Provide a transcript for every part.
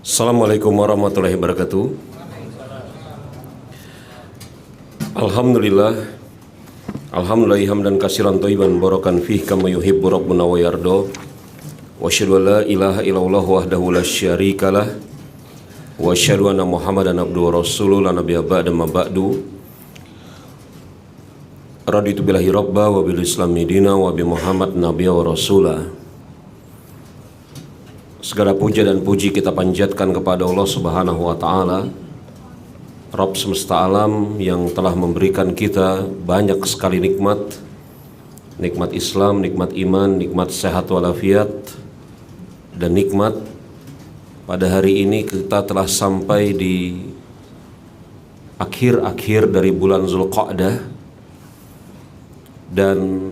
Assalamualaikum warahmatullahi wabarakatuh. Alhamdulillah hamdan katsiran thayyiban barakan fihi kama yuhibbu rabbuna wa yarda. Wa asyhadu an la ilaha illallah wahdahu la syarikalah wa asyhadu anna Muhammadan abduhu wa rasuluhu la nabiyya ba'da ma ba'du. Raditu billahi rabba wa bil islami dina wa bi Muhammad nabiyya wa rasulah. Segala puja dan puji kita panjatkan kepada Allah Subhanahu wa taala, Rabb semesta alam yang telah memberikan kita banyak sekali nikmat Islam, nikmat iman, nikmat sehat walafiat, dan nikmat pada hari ini kita telah sampai di akhir-akhir dari bulan Zulqa'dah. Dan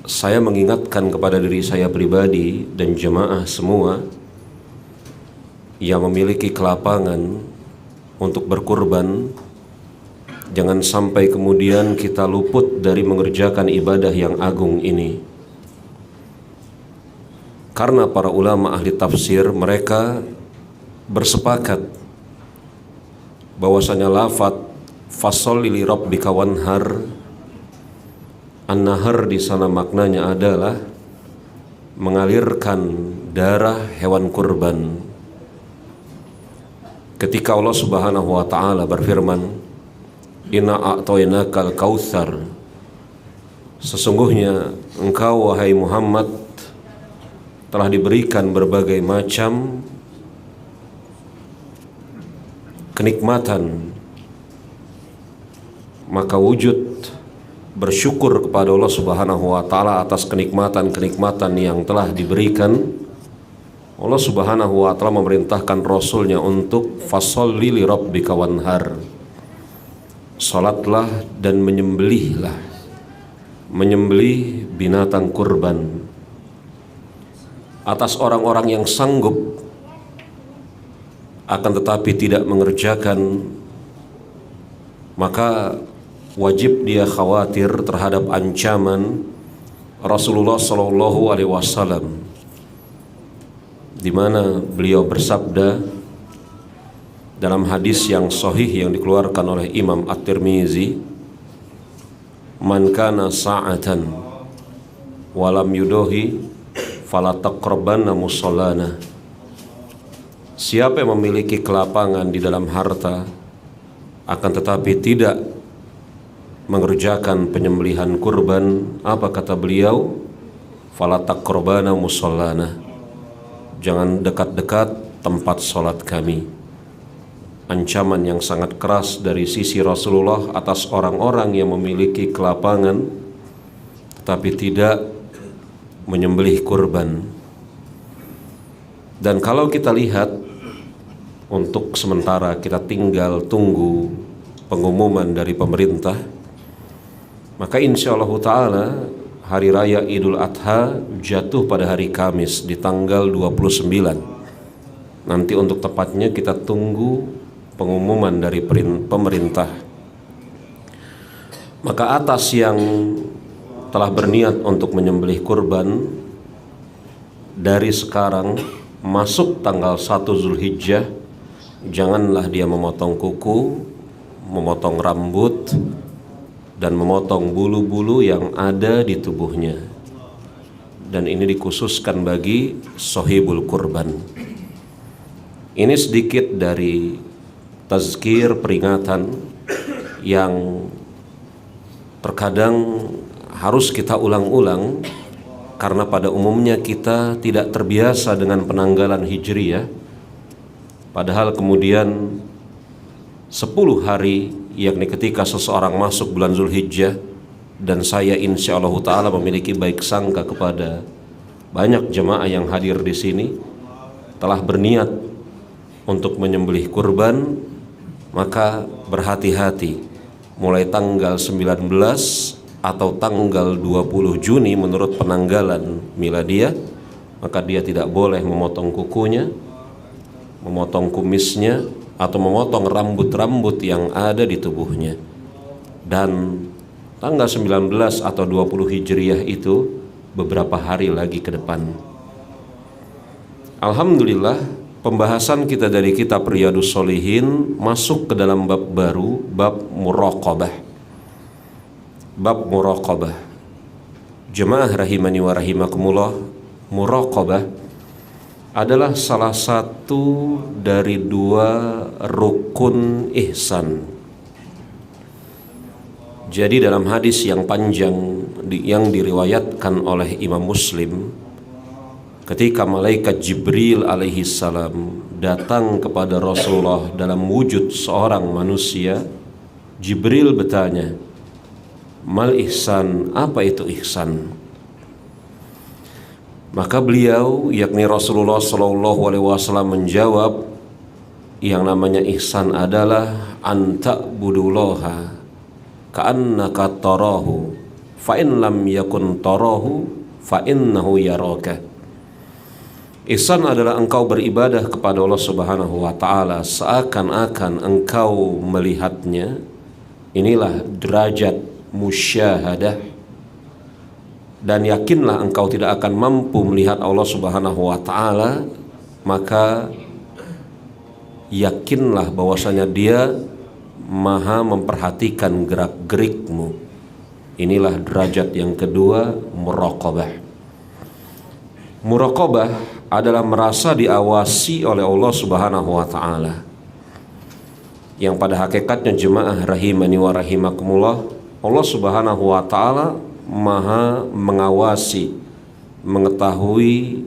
saya mengingatkan kepada diri saya pribadi dan jemaah semua yang memiliki kelapangan untuk berkurban, jangan sampai kemudian kita luput dari mengerjakan ibadah yang agung ini. Karena para ulama ahli tafsir mereka bersepakat bahwasanya lafaz fasholli li rabbika wanhar, an-nahar di sana maknanya adalah mengalirkan darah hewan kurban. Ketika Allah Subhanahu wa taala berfirman, "Inna a'tainakal kautsar," sesungguhnya engkau wahai Muhammad telah diberikan berbagai macam kenikmatan, maka wujud bersyukur kepada Allah Subhanahu wa taala atas kenikmatan-kenikmatan yang telah diberikan. Allah Subhanahu wa taala memerintahkan Rasulnya untuk fasholli li rabbika wanhar, salatlah dan menyembelih binatang kurban. Atas orang-orang yang sanggup akan tetapi tidak mengerjakan, maka wajib dia khawatir terhadap ancaman Rasulullah Shallallahu Alaihi Wasallam, di mana beliau bersabda dalam hadis yang sahih yang dikeluarkan oleh Imam At-Tirmizi, "Man kana sa'atan walam yudohi fala taqrabanna musallana." Siapa yang memiliki kelapangan di dalam harta akan tetapi tidak mengerjakan penyembelihan kurban, apa kata beliau? Fala taqrabana musallana, jangan dekat-dekat tempat sholat kami. Ancaman yang sangat keras dari sisi Rasulullah atas orang-orang yang memiliki kelapangan tetapi tidak menyembelih kurban. Dan kalau kita lihat, untuk sementara kita tinggal tunggu pengumuman dari pemerintah, maka insyaallah ta'ala hari raya Idul Adha jatuh pada hari Kamis di tanggal 29. Nanti untuk tepatnya kita tunggu pengumuman dari pemerintah. Maka atas yang telah berniat untuk menyembelih kurban, dari sekarang masuk tanggal 1 Zulhijjah, janganlah dia memotong kuku, memotong rambut, dan memotong bulu-bulu yang ada di tubuhnya. Dan ini dikhususkan bagi sohibul kurban. Ini sedikit dari tazkir, peringatan yang terkadang harus kita ulang-ulang, karena pada umumnya kita tidak terbiasa dengan penanggalan Hijriyah. Padahal kemudian 10 hari, yakni ketika seseorang masuk bulan Zulhijjah, dan saya insyaallah ta'ala memiliki baik sangka kepada banyak jemaah yang hadir di sini telah berniat untuk menyembelih kurban, maka berhati-hati mulai tanggal 19 atau tanggal 20 Juni menurut penanggalan miladiah, maka dia tidak boleh memotong kukunya, memotong kumisnya, atau memotong rambut-rambut yang ada di tubuhnya. Dan tanggal 19 atau 20 Hijriah itu beberapa hari lagi ke depan. Alhamdulillah pembahasan kita dari kitab Riyadhus Shalihin masuk ke dalam bab baru, bab muraqabah. Bab muraqabah. Jemaah rahimani wa rahimakumullah, muraqabah adalah salah satu dari dua rukun ihsan. Jadi dalam hadis yang panjang yang diriwayatkan oleh Imam Muslim, ketika malaikat Jibril alaihi salam datang kepada Rasulullah dalam wujud seorang manusia, Jibril bertanya, "Mal ihsan, apa itu ihsan?" Maka beliau, yakni Rasulullah sallallahu alaihi wasallam menjawab, yang namanya ihsan adalah anta'budullaha ka'annaka tarahu fa in lam yakun tarahu fa innahu yaraka. Ihsan adalah engkau beribadah kepada Allah Subhanahu wa taala seakan-akan engkau melihatnya. Inilah derajat musyahadah. Dan yakinlah engkau tidak akan mampu melihat Allah Subhanahu wa taala, maka yakinlah bahwasanya Dia Maha memperhatikan gerak-gerikmu. Inilah derajat yang kedua, muraqabah. Muraqabah adalah merasa diawasi oleh Allah Subhanahu wa taala. Yang pada hakikatnya jemaah rahimani wa rahimakumullah, Allah Subhanahu wa taala Maha mengawasi, mengetahui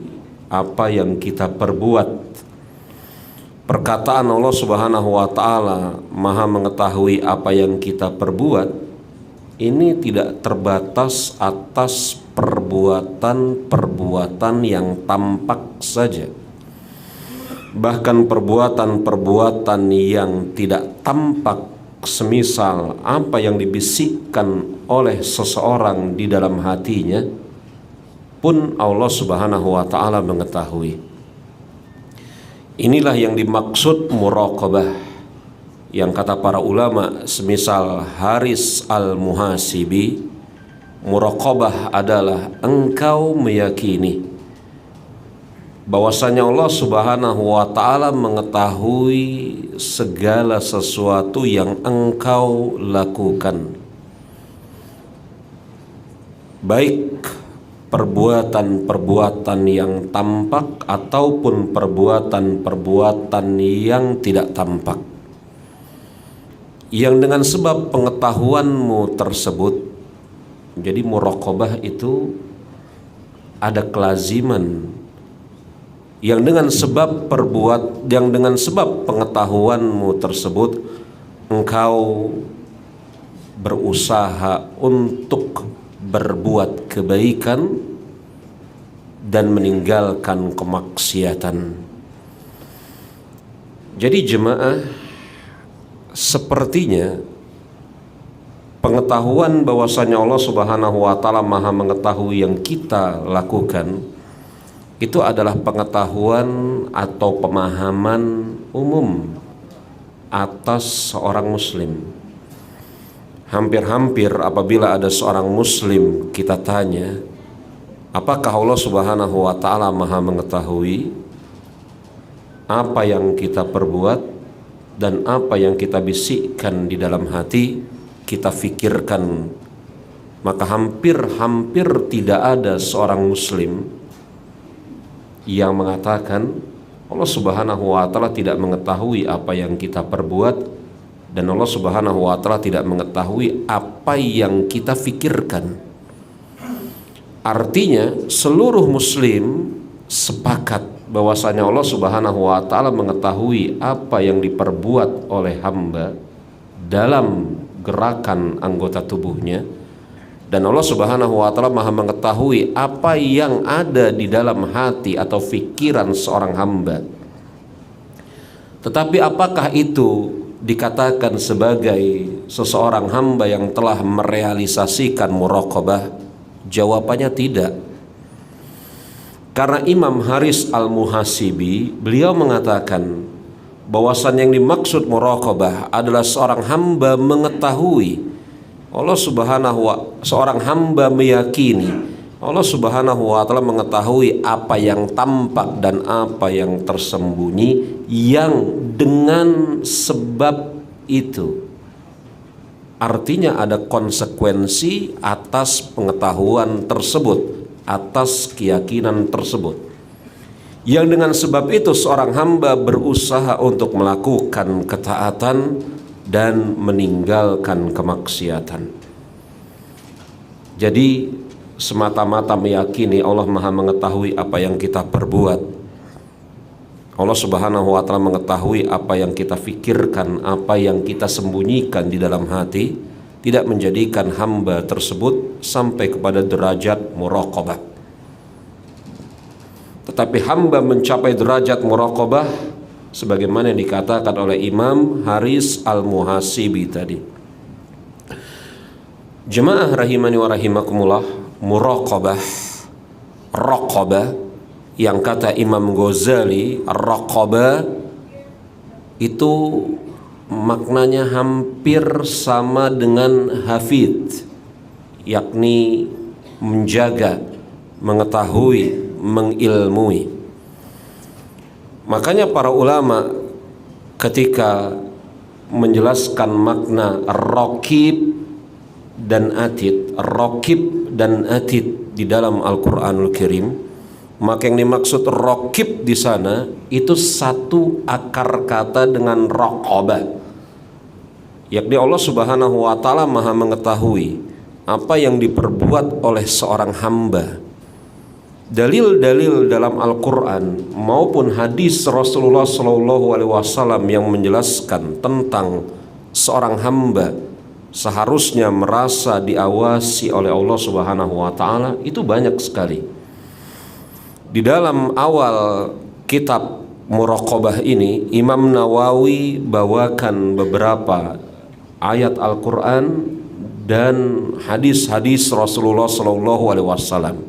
apa yang kita perbuat. Perkataan Allah Subhanahu wa taala Maha mengetahui apa yang kita perbuat ini tidak terbatas atas perbuatan-perbuatan yang tampak saja. Bahkan perbuatan-perbuatan yang tidak tampak, semisal apa yang dibisikkan oleh seseorang di dalam hatinya, pun Allah Subhanahu wa taala mengetahui. Inilah yang dimaksud muraqabah, yang kata para ulama semisal Haris al-Muhasibi, muraqabah adalah engkau meyakini bahwasanya Allah Subhanahu wa taala mengetahui segala sesuatu yang engkau lakukan, baik perbuatan-perbuatan yang tampak ataupun perbuatan-perbuatan yang tidak tampak, yang dengan sebab pengetahuanmu tersebut. Jadi muraqabah itu ada kelaziman yang dengan sebab pengetahuanmu tersebut engkau berusaha untuk berbuat kebaikan dan meninggalkan kemaksiatan. Jadi jemaah, sepertinya pengetahuan bahwasanya Allah Subhanahu wa taala Maha mengetahui yang kita lakukan itu adalah pengetahuan atau pemahaman umum atas seorang muslim. Hampir-hampir apabila ada seorang muslim kita tanya, apakah Allah Subhanahu wa taala Maha mengetahui apa yang kita perbuat dan apa yang kita bisikkan di dalam hati, kita fikirkan, maka hampir tidak ada seorang muslim yang mengatakan Allah Subhanahu wa taala tidak mengetahui apa yang kita perbuat dan Allah Subhanahu wa taala tidak mengetahui apa yang kita fikirkan. Artinya seluruh muslim sepakat bahwasanya Allah Subhanahu wa taala mengetahui apa yang diperbuat oleh hamba dalam gerakan anggota tubuhnya, dan Allah Subhanahu wa taala Maha mengetahui apa yang ada di dalam hati atau pikiran seorang hamba. Tetapi apakah itu dikatakan sebagai seseorang hamba yang telah merealisasikan muraqabah? Jawabannya tidak. Karena Imam Haris al-Muhasibi, beliau mengatakan bahwasan yang dimaksud muraqabah adalah seorang hamba mengetahui Allah Subhanahu wa, seorang hamba meyakini Allah Subhanahu wa taala mengetahui apa yang tampak dan apa yang tersembunyi, yang dengan sebab itu artinya ada konsekuensi atas pengetahuan tersebut, atas keyakinan tersebut, yang dengan sebab itu seorang hamba berusaha untuk melakukan ketaatan dan meninggalkan kemaksiatan. Jadi semata-mata meyakini Allah Maha mengetahui apa yang kita perbuat. Allah Subhanahu wa taala mengetahui apa yang kita pikirkan, apa yang kita sembunyikan di dalam hati, tidak menjadikan hamba tersebut sampai kepada derajat muraqabah. Tetapi hamba mencapai derajat muraqabah sebagaimana yang dikatakan oleh Imam Haris Al-Muhasibi tadi. Jemaah rahimani wa rahimakumullah, muraqabah, raqabah, yang kata Imam Ghazali, raqabah itu maknanya hampir sama dengan hafidh, yakni menjaga, mengetahui, mengilmui. Makanya para ulama ketika menjelaskan makna raqib dan atid, raqib dan atid di dalam Al-Qur'anul Karim, maka yang dimaksud raqib di sana itu satu akar kata dengan raqabah, yakni Allah Subhanahu wa taala Maha mengetahui apa yang diperbuat oleh seorang hamba. Dalil-dalil dalam Al-Qur'an maupun hadis Rasulullah SAW yang menjelaskan tentang seorang hamba seharusnya merasa diawasi oleh Allah Subhanahu wa taala itu banyak sekali. Di dalam awal kitab Muraqabah ini, Imam Nawawi bawakan beberapa ayat Al-Qur'an dan hadis-hadis Rasulullah SAW.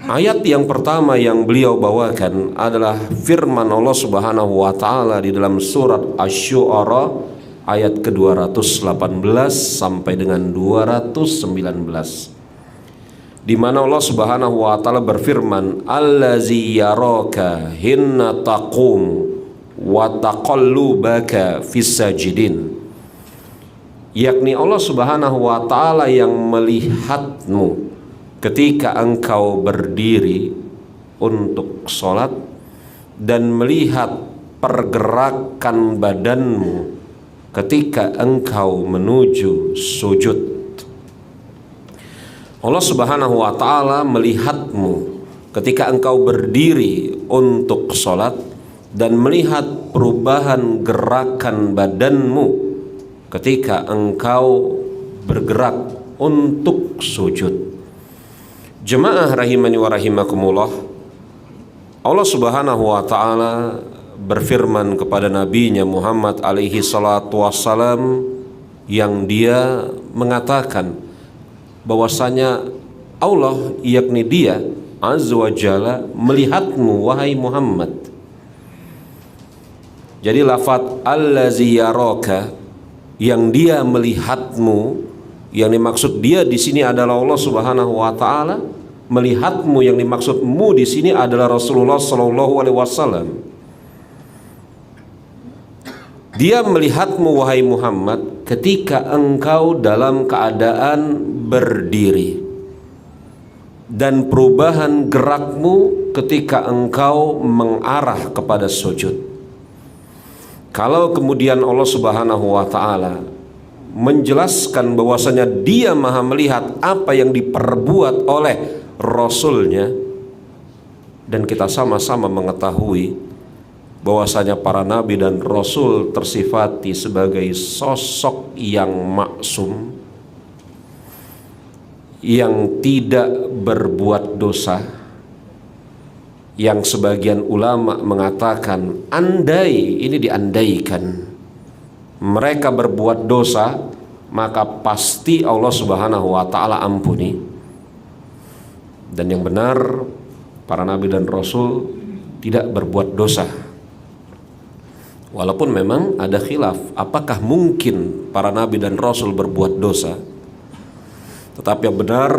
Ayat yang pertama yang beliau bawakan adalah firman Allah Subhanahu wa taala di dalam surat Asy-Syu'ara ayat ke-218 sampai dengan 219, di mana Allah Subhanahu wa taala berfirman, allazi yaraka hinna taqum wa taqallubaka fis sajidin, yakni Allah Subhanahu wa taala yang melihatmu ketika engkau berdiri untuk sholat dan melihat pergerakan badanmu ketika engkau menuju sujud. Allah Subhanahu wa taala melihatmu ketika engkau berdiri untuk sholat dan melihat perubahan gerakan badanmu ketika engkau bergerak untuk sujud. Jemaah rahimani wa rahimakumullah, Allah Subhanahu wa taala berfirman kepada nabinya Muhammad alaihi salatu wassalam, yang dia mengatakan bahwasanya Allah, yakni dia azza wa jalla, melihatmu wahai Muhammad. Jadi lafaz allazi yaraka, yang dia melihatmu, yang dimaksud dia di sini adalah Allah Subhanahu wa taala. Melihatmu yang dimaksudmu di sini adalah Rasulullah sallallahu alaihi wasallam. Dia melihatmu wahai Muhammad ketika engkau dalam keadaan berdiri, dan perubahan gerakmu ketika engkau mengarah kepada sujud. Kalau kemudian Allah Subhanahu wa taala menjelaskan bahwasanya dia maha melihat apa yang diperbuat oleh Rasulnya, dan kita sama-sama mengetahui bahwasanya para nabi dan rasul tersifati sebagai sosok yang maksum, yang tidak berbuat dosa, yang sebagian ulama mengatakan andai, ini diandaikan mereka berbuat dosa, maka pasti Allah Subhanahu wa taala ampuni. Dan yang benar, para nabi dan rasul tidak berbuat dosa. Walaupun memang ada khilaf apakah mungkin para nabi dan rasul berbuat dosa, tetapi yang benar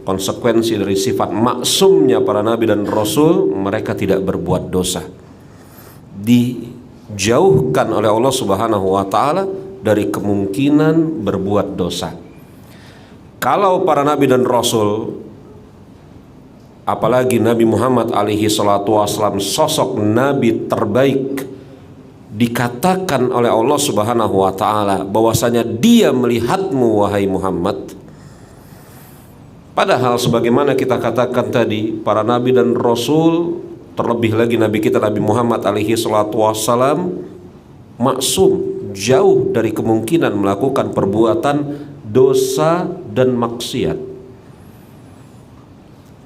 konsekuensi dari sifat maksumnya para nabi dan rasul, mereka tidak berbuat dosa, dijauhkan oleh Allah Subhanahu wa taala dari kemungkinan berbuat dosa. Kalau para nabi dan rasul, apalagi Nabi Muhammad alaihi salatu wassalam, sosok nabi terbaik, dikatakan oleh Allah Subhanahu wa taala bahwasanya dia melihatmu wahai Muhammad. Padahal sebagaimana kita katakan tadi, para nabi dan rasul, terlebih lagi nabi kita Nabi Muhammad alaihi salatu wassalam, maksum, jauh dari kemungkinan melakukan perbuatan dosa dan maksiat.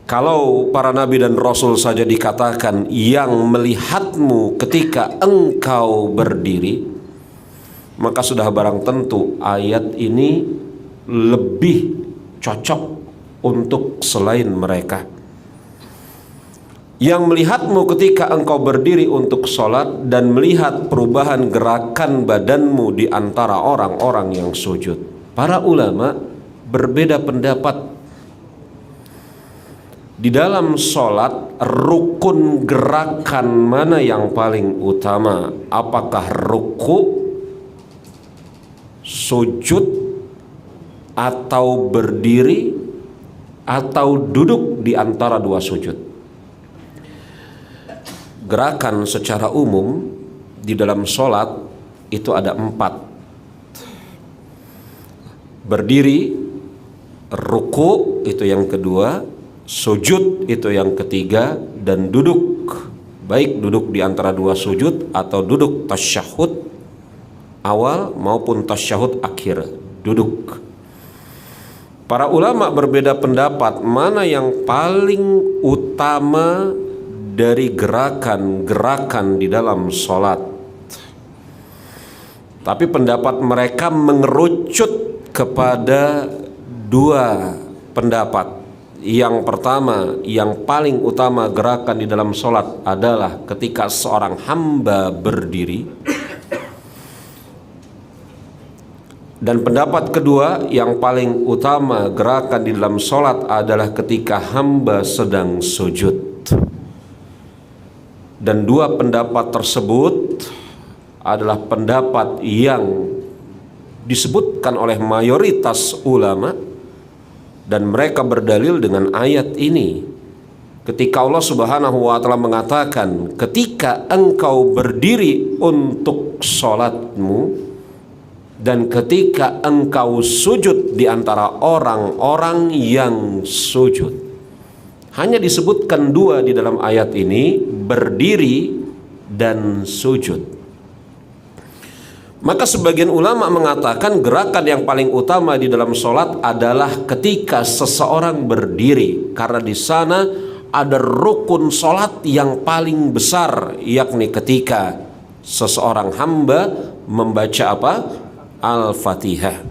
Kalau para nabi dan rasul saja dikatakan yang melihatmu ketika engkau berdiri, maka sudah barang tentu ayat ini lebih cocok untuk selain mereka. Yang melihatmu ketika engkau berdiri untuk sholat dan melihat perubahan gerakan badanmu di antara orang-orang yang sujud. Para ulama berbeda pendapat di dalam sholat, rukun gerakan mana yang paling utama? Apakah ruku, sujud, atau berdiri, atau duduk di antara dua sujud? Gerakan secara umum di dalam sholat itu ada 4. Berdiri, ruku itu yang kedua, sujud itu yang ketiga, dan duduk, baik duduk di antara dua sujud atau duduk tasyahud awal maupun tasyahud akhir, duduk. Para ulama berbeda pendapat mana yang paling utama dari gerakan-gerakan di dalam sholat. Tapi pendapat mereka mengerucut kepada 2 pendapat. Yang pertama, yang paling utama gerakan di dalam sholat adalah ketika seorang hamba berdiri. Dan pendapat kedua, yang paling utama gerakan di dalam sholat adalah ketika hamba sedang sujud. Dan 2 pendapat tersebut adalah pendapat yang disebutkan oleh mayoritas ulama, dan mereka berdalil dengan ayat ini. Ketika Allah Subhanahu wa taala mengatakan, ketika engkau berdiri untuk sholatmu dan ketika engkau sujud di antara orang-orang yang sujud. Hanya disebutkan 2 di dalam ayat ini, berdiri dan sujud. Maka sebagian ulama mengatakan gerakan yang paling utama di dalam sholat adalah ketika seseorang berdiri, karena di sana ada rukun sholat yang paling besar, yakni ketika seseorang hamba membaca apa? Al-Fatihah.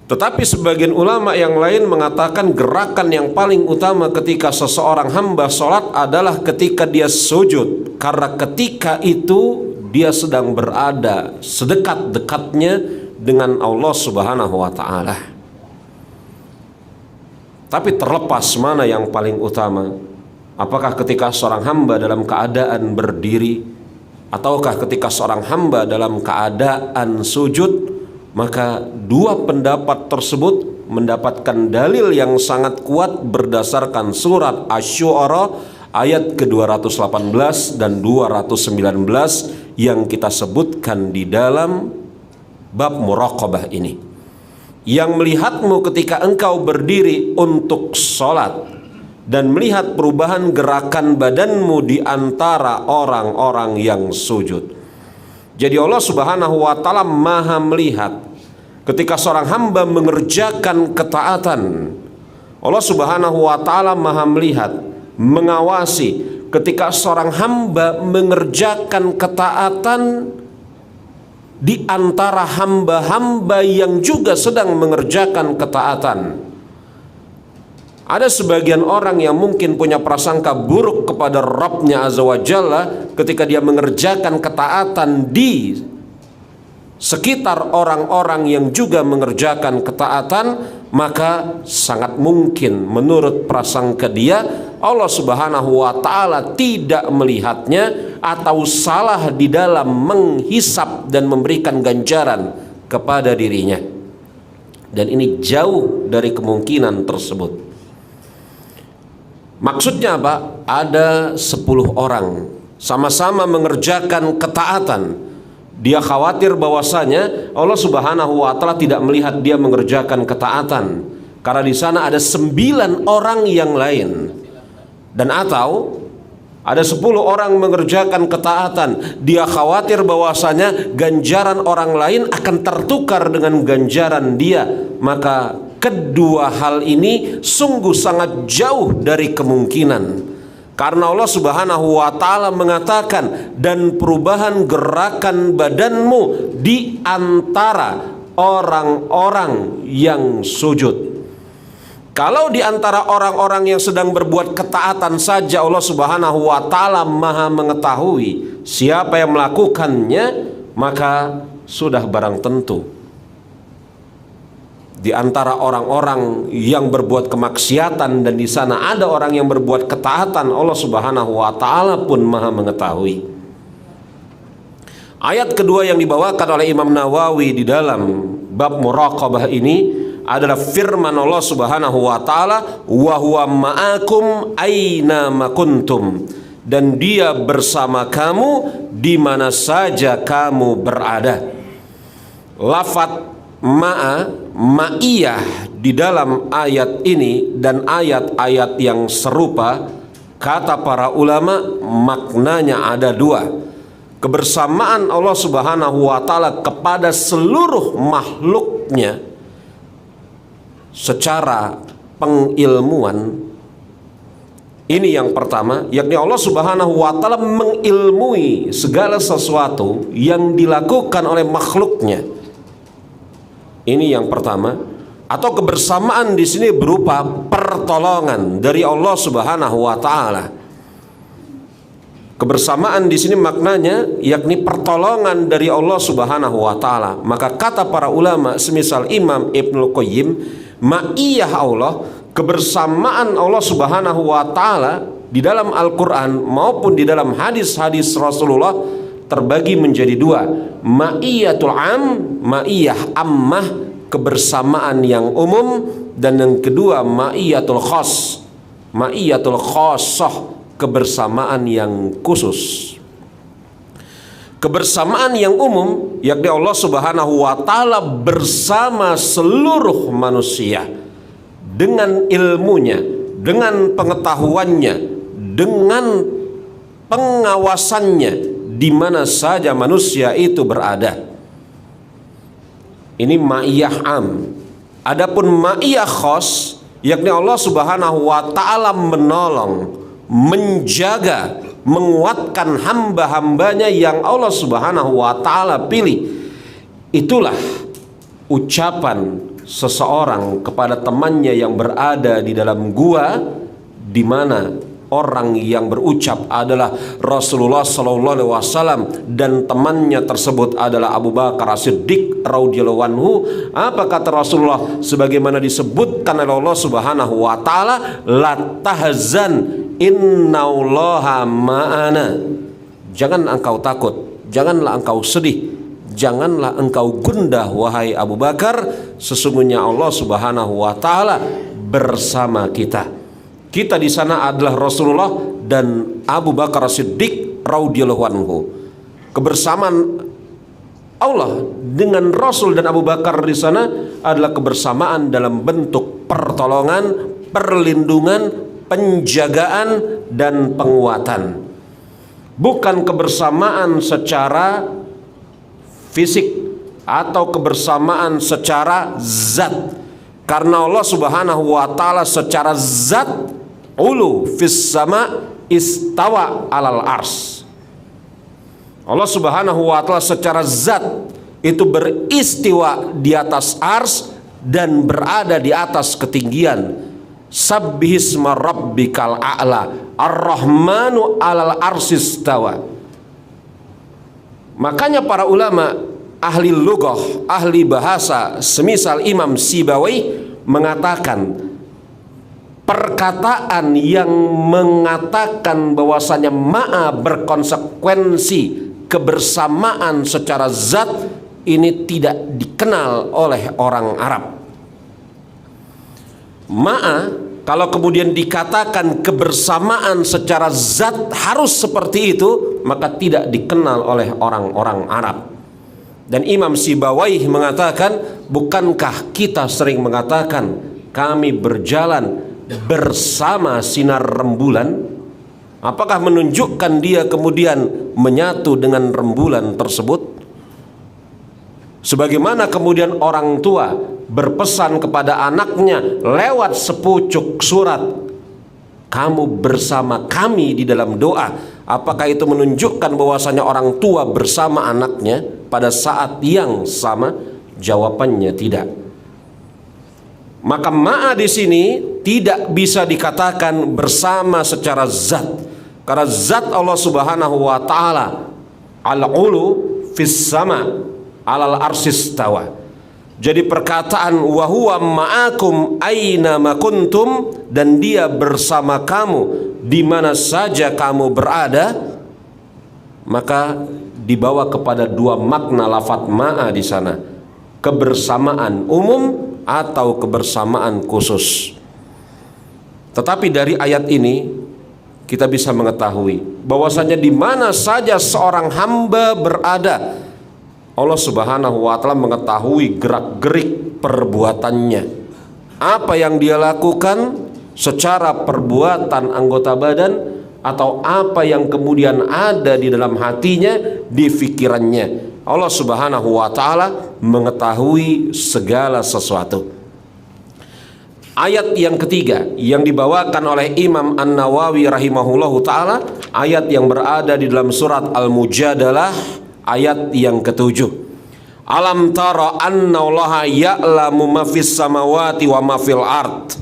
Tetapi sebagian ulama yang lain mengatakan gerakan yang paling utama ketika seseorang hamba sholat adalah ketika dia sujud, karena ketika itu dia sedang berada sedekat-dekatnya dengan Allah Subhanahu wa taala. Tapi terlepas mana yang paling utama, apakah ketika seorang hamba dalam keadaan berdiri ataukah ketika seorang hamba dalam keadaan sujud, maka 2 pendapat tersebut mendapatkan dalil yang sangat kuat berdasarkan surat Asy-Syu'ara ayat ke-218 dan 219 yang kita sebutkan di dalam bab muraqabah ini. Yang melihatmu ketika engkau berdiri untuk sholat dan melihat perubahan gerakan badanmu di antara orang-orang yang sujud. Jadi Allah Subhanahu wa taala Maha melihat ketika seorang hamba mengerjakan ketaatan. Allah Subhanahu wa taala Maha melihat, mengawasi ketika seorang hamba mengerjakan ketaatan di antara hamba-hamba yang juga sedang mengerjakan ketaatan. Ada sebagian orang yang mungkin punya prasangka buruk kepada Rabbnya Azza wa Jalla ketika dia mengerjakan ketaatan di sekitar orang-orang yang juga mengerjakan ketaatan, maka sangat mungkin menurut prasangka dia Allah Subhanahu wa ta'ala tidak melihatnya atau salah di dalam menghisap dan memberikan ganjaran kepada dirinya. Dan ini jauh dari kemungkinan tersebut. Maksudnya apa? Ada 10 orang sama-sama mengerjakan ketaatan. Dia khawatir bahwasanya Allah Subhanahu wa ta'ala tidak melihat dia mengerjakan ketaatan, karena di sana ada 9 orang yang lain. Dan atau ada 10 orang mengerjakan ketaatan, dia khawatir bahwasanya ganjaran orang lain akan tertukar dengan ganjaran dia. Maka kedua hal ini sungguh sangat jauh dari kemungkinan. Karena Allah Subhanahu wa ta'ala mengatakan, dan perubahan gerakan badanmu di antara orang-orang yang sujud. Kalau di antara orang-orang yang sedang berbuat ketaatan saja Allah Subhanahu wa ta'ala maha mengetahui siapa yang melakukannya, maka sudah barang tentu di antara orang-orang yang berbuat kemaksiatan dan di sana ada orang yang berbuat ketaatan, Allah Subhanahu wa ta'ala pun maha mengetahui. Ayat kedua yang dibawakan oleh Imam Nawawi di dalam bab muraqabah ini adalah firman Allah Subhanahu wa ta'ala, wa huwa ma'akum aina ma kuntum, dan dia bersama kamu di mana saja kamu berada. Lafaz ma'a, ma'iyah di dalam ayat ini dan ayat-ayat yang serupa, kata para ulama maknanya ada 2. Kebersamaan Allah Subhanahu wa ta'ala kepada seluruh makhluknya secara pengilmuan. Ini yang pertama, yakni Allah Subhanahu wa ta'ala mengilmui segala sesuatu yang dilakukan oleh makhluknya. Ini yang pertama. Atau kebersamaan di sini berupa pertolongan dari Allah Subhanahu wa ta'ala. Kebersamaan di sini maknanya yakni pertolongan dari Allah Subhanahu wa ta'ala. Maka kata para ulama semisal Imam Ibnul Qayyim, ma'iyah Allah, kebersamaan Allah Subhanahu wa ta'ala di dalam Al-Quran maupun di dalam hadis-hadis Rasulullah terbagi menjadi 2. Ma'iyatul am, ma'iyah ammah, kebersamaan yang umum, dan yang kedua ma'iyatul khas, ma'iyatul khassah, kebersamaan yang khusus. Kebersamaan yang umum yakni Allah Subhanahu wa ta'ala bersama seluruh manusia dengan ilmunya, dengan pengetahuannya, dengan pengawasannya di mana saja manusia itu berada. Ini ma'iyah am. Adapun ma'iyah khas yakni Allah Subhanahu wa ta'ala menolong, menjaga, menguatkan hamba-hambanya yang Allah Subhanahu wa ta'ala pilih. Itulah ucapan seseorang kepada temannya yang berada di dalam gua, di mana orang yang berucap adalah Rasulullah sallallahu alaihi wasallam dan temannya tersebut adalah Abu Bakar As-Siddiq radhiyallahu anhu. Apa kata Rasulullah sebagaimana disebutkan oleh Allah Subhanahu wa ta'ala, la tahzan innallaha ma'ana. Jangan engkau takut, janganlah engkau sedih, janganlah engkau gundah wahai Abu Bakar, sesungguhnya Allah Subhanahu wa ta'ala bersama kita. Kita di sana adalah Rasulullah dan Abu Bakar As-Siddiq radhiyallahu anhu. Kebersamaan Allah dengan Rasul dan Abu Bakar di sana adalah kebersamaan dalam bentuk pertolongan, perlindungan, penjagaan dan penguatan. Bukan kebersamaan secara fisik atau kebersamaan secara zat. Karena Allah Subhanahu wa ta'ala secara zat ulu fis sama istawa alal ars. Allah Subhanahu wa ta'ala secara zat itu beristiwa di atas ars dan berada di atas ketinggian. Sabbihisma rabbikal a'la ar-rahmanu alal arsistawa. Makanya para ulama ahli lughah, ahli bahasa semisal Imam Sibawi mengatakan perkataan yang mengatakan bahwasanya ma'a berkonsekuensi kebersamaan secara zat ini tidak dikenal oleh orang Arab. Ma'a kalau kemudian dikatakan kebersamaan secara zat harus seperti itu, maka tidak dikenal oleh orang-orang Arab. Dan Imam Sibawayh mengatakan, bukankah kita sering mengatakan kami berjalan bersama sinar rembulan? Apakah menunjukkan dia kemudian menyatu dengan rembulan tersebut? Sebagaimana kemudian orang tua berpesan kepada anaknya lewat sepucuk surat, kamu bersama kami di dalam doa. Apakah itu menunjukkan bahwasanya orang tua bersama anaknya pada saat yang sama? Jawabannya tidak. Maka ma'a di sini tidak bisa dikatakan bersama secara zat, karena zat Allah Subhanahu wa taala al-ulu fis sama alal arsis tawa. Jadi perkataan wa huwa ma'akum aina ma kuntum, dan dia bersama kamu di mana saja kamu berada, maka dibawa kepada dua makna lafadz ma'a di sana, kebersamaan umum atau kebersamaan khusus. Tetapi dari ayat ini kita bisa mengetahui bahwasanya di mana saja seorang hamba berada, Allah Subhanahu wa taala mengetahui gerak-gerik perbuatannya. Apa yang dia lakukan secara perbuatan anggota badan, atau apa yang kemudian ada di dalam hatinya, di fikirannya. Allah Subhanahu wa taala mengetahui segala sesuatu. Ayat yang ketiga yang dibawakan oleh Imam An-Nawawi rahimahullahu taala, ayat yang berada di dalam surat Al-Mujadalah ayat yang ketujuh. Alam tara annallaha ya'lamu ma fis samawati wa ma fil ard.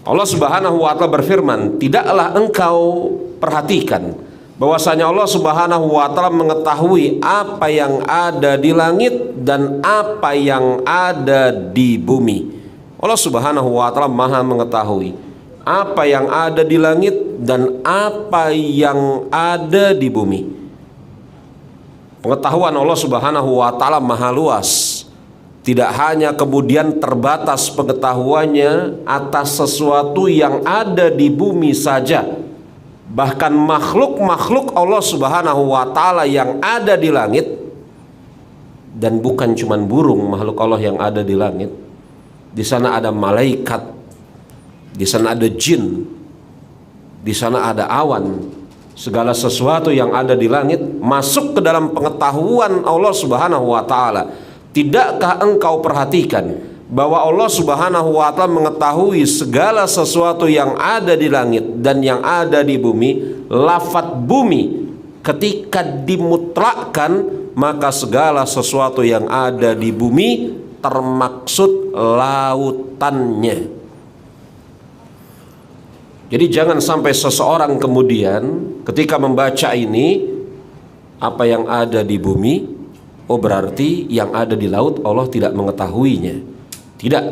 Allah Subhanahu wa taala berfirman, tidaklah engkau perhatikan bahwasanya Allah Subhanahu wa taala mengetahui apa yang ada di langit dan apa yang ada di bumi. Allah Subhanahu wa taala Maha mengetahui apa yang ada di langit dan apa yang ada di bumi. Pengetahuan Allah Subhanahu wa taala maha luas. Tidak hanya kemudian terbatas pengetahuannya atas sesuatu yang ada di bumi saja, bahkan makhluk-makhluk Allah Subhanahu wa taala yang ada di langit, dan bukan cuman burung makhluk Allah yang ada di langit. Di sana ada malaikat, di sana ada jin, di sana ada awan. Segala sesuatu yang ada di langit masuk ke dalam pengetahuan Allah Subhanahu wa taala. Tidakkah engkau perhatikan bahwa Allah Subhanahu wa taala mengetahui segala sesuatu yang ada di langit dan yang ada di bumi? Lafadz bumi ketika dimutlakkan, maka segala sesuatu yang ada di bumi termaksud lautannya. Jadi jangan sampai seseorang kemudian ketika membaca ini, apa yang ada di bumi, oh berarti yang ada di laut Allah tidak mengetahuinya. Tidak.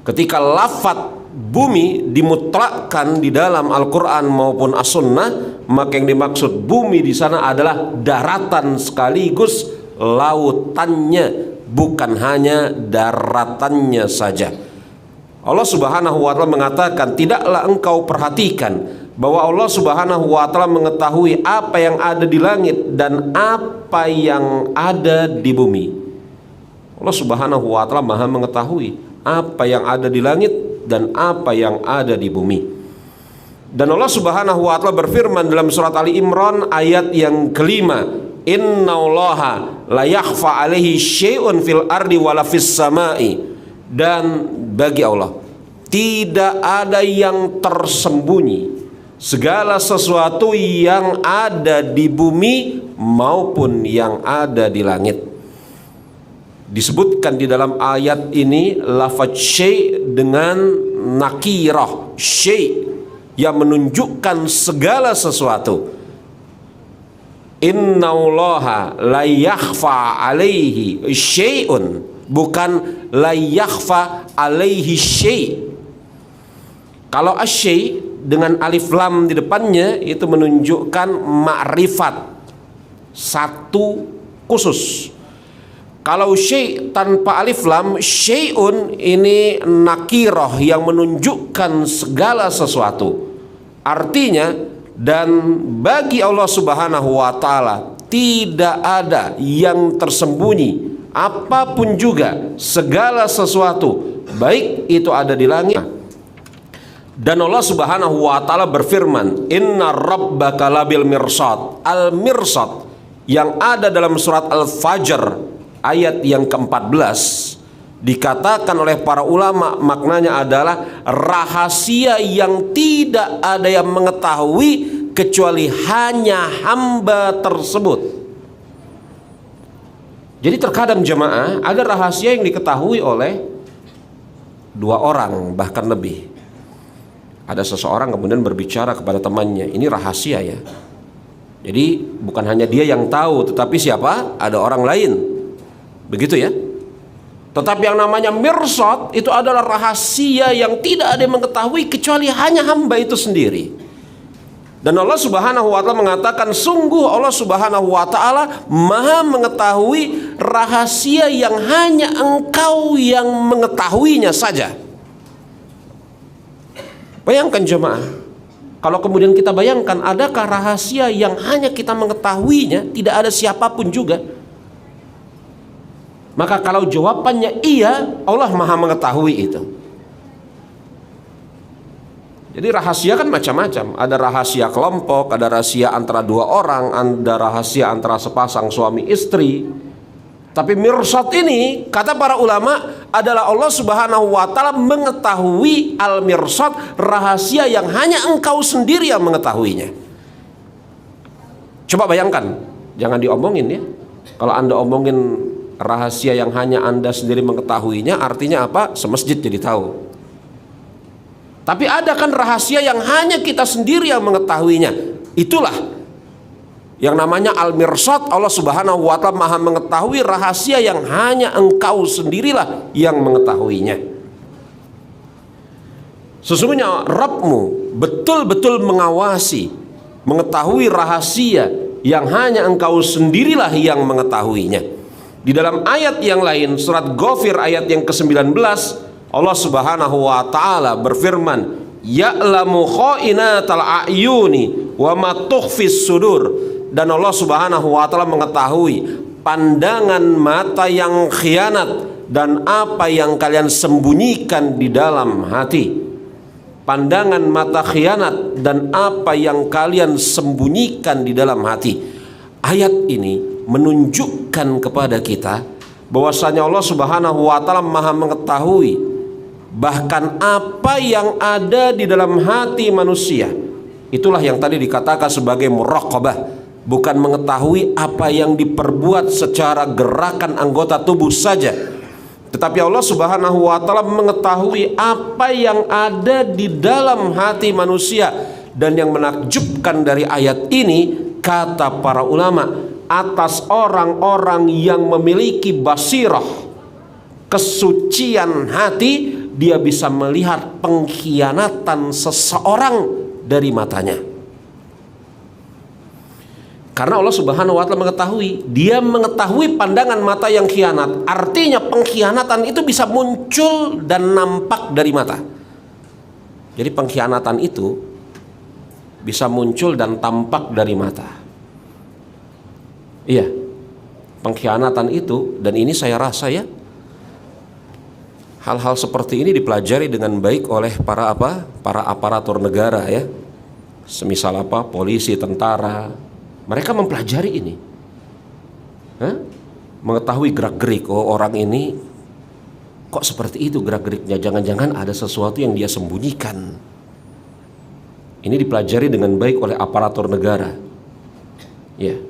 Ketika lafadz bumi dimutlakkan di dalam Al-Quran maupun As-Sunnah, maka yang dimaksud bumi di sana adalah daratan sekaligus lautannya, bukan hanya daratannya saja. Allah Subhanahu wa taala mengatakan, tidaklah engkau perhatikan bahwa Allah Subhanahu wa taala mengetahui apa yang ada di langit dan apa yang ada di bumi. Allah Subhanahu wa taala Maha mengetahui apa yang ada di langit dan apa yang ada di bumi. Dan Allah Subhanahu wa taala berfirman dalam surat Ali Imran ayat yang kelima, innallaha la yakhfa alaihi syai'un fil ardi wala fis samai. Dan bagi Allah tidak ada yang tersembunyi, segala sesuatu yang ada di bumi maupun yang ada di langit. Disebutkan di dalam ayat ini lafadz syai' dengan nakirah, syai' yang menunjukkan segala sesuatu. Innallaha la yakhfa alaihi syai'un bukan la yakhfa alaihi syai'. Kalau asy dengan alif lam di depannya itu menunjukkan ma'rifat, satu khusus. Kalau syai' tanpa alif lam, syai'un ini nakirah yang menunjukkan segala sesuatu. Artinya, dan bagi Allah Subhanahu wa taala tidak ada yang tersembunyi, apapun juga, segala sesuatu, baik itu ada di langit. Dan Allah Subhanahu wa taala berfirman, "Inna rabbaka labil mirsad." Al-mirsad yang ada dalam surat Al-Fajr ayat yang ke-14 dikatakan oleh para ulama maknanya adalah rahasia yang tidak ada yang mengetahui kecuali hanya hamba tersebut. Jadi terkadang jemaah ada rahasia yang diketahui oleh dua orang bahkan lebih. Ada seseorang kemudian berbicara kepada temannya, ini rahasia ya. Jadi bukan hanya dia yang tahu, tetapi siapa? Ada orang lain. Begitu ya. Tetapi yang namanya mirsad itu adalah rahasia yang tidak ada yang mengetahui kecuali hanya hamba itu sendiri. Dan Allah Subhanahu wa taala mengatakan, sungguh Allah Subhanahu wa taala Maha mengetahui rahasia yang hanya engkau yang mengetahuinya saja. Bayangkan jemaah, kalau kemudian kita bayangkan adakah rahasia yang hanya kita mengetahuinya, tidak ada siapapun juga? Maka kalau jawabannya iya, Allah Maha mengetahui itu. Jadi rahasia kan macam-macam. Ada rahasia kelompok, ada rahasia antara dua orang, ada rahasia antara sepasang suami istri. Tapi mirsad ini, kata para ulama, adalah Allah Subhanahu wa taala mengetahui al-mirsad, rahasia yang hanya engkau sendiri yang mengetahuinya. Coba bayangkan, jangan diomongin ya. Kalau Anda omongin rahasia yang hanya Anda sendiri mengetahuinya, artinya apa? Semasjid jadi tahu. Tapi ada kan rahasia yang hanya kita sendiri yang mengetahuinya. Itulah yang namanya al-mirsad. Allah Subhanahu wa taala Maha mengetahui rahasia yang hanya engkau sendirilah yang mengetahuinya. Sesungguhnya Rabbmu betul-betul mengawasi, mengetahui rahasia yang hanya engkau sendirilah yang mengetahuinya. Di dalam ayat yang lain, surat Ghafir ayat yang ke-19, Allah Subhanahu wa taala berfirman, "Ya'lamu kha'inatal a'yuni wa ma tukhfis sudur." Dan Allah Subhanahu wa taala mengetahui pandangan mata yang khianat dan apa yang kalian sembunyikan di dalam hati. Pandangan mata khianat dan apa yang kalian sembunyikan di dalam hati. Ayat ini menunjukkan kepada kita bahwasanya Allah Subhanahu wa taala Maha mengetahui bahkan apa yang ada di dalam hati manusia. Itulah yang tadi dikatakan sebagai muraqabah, bukan mengetahui apa yang diperbuat secara gerakan anggota tubuh saja, tetapi Allah Subhanahu wa taala mengetahui apa yang ada di dalam hati manusia. Dan yang menakjubkan dari ayat ini, kata para ulama, atas orang-orang yang memiliki basirah, kesucian hati, dia bisa melihat pengkhianatan seseorang dari matanya. Karena Allah Subhanahu wa taala mengetahui, dia mengetahui pandangan mata yang khianat. Artinya pengkhianatan itu bisa muncul dan nampak dari mata. Jadi pengkhianatan itu bisa muncul dan tampak dari mata. Iya, pengkhianatan itu, dan ini saya rasa ya, hal-hal seperti ini dipelajari dengan baik oleh para aparatur negara ya. Semisal polisi, tentara, mereka mempelajari ini. Mengetahui gerak-gerik, oh orang ini kok seperti itu gerak-geriknya, jangan-jangan ada sesuatu yang dia sembunyikan. Ini dipelajari dengan baik oleh aparatur negara. Ya.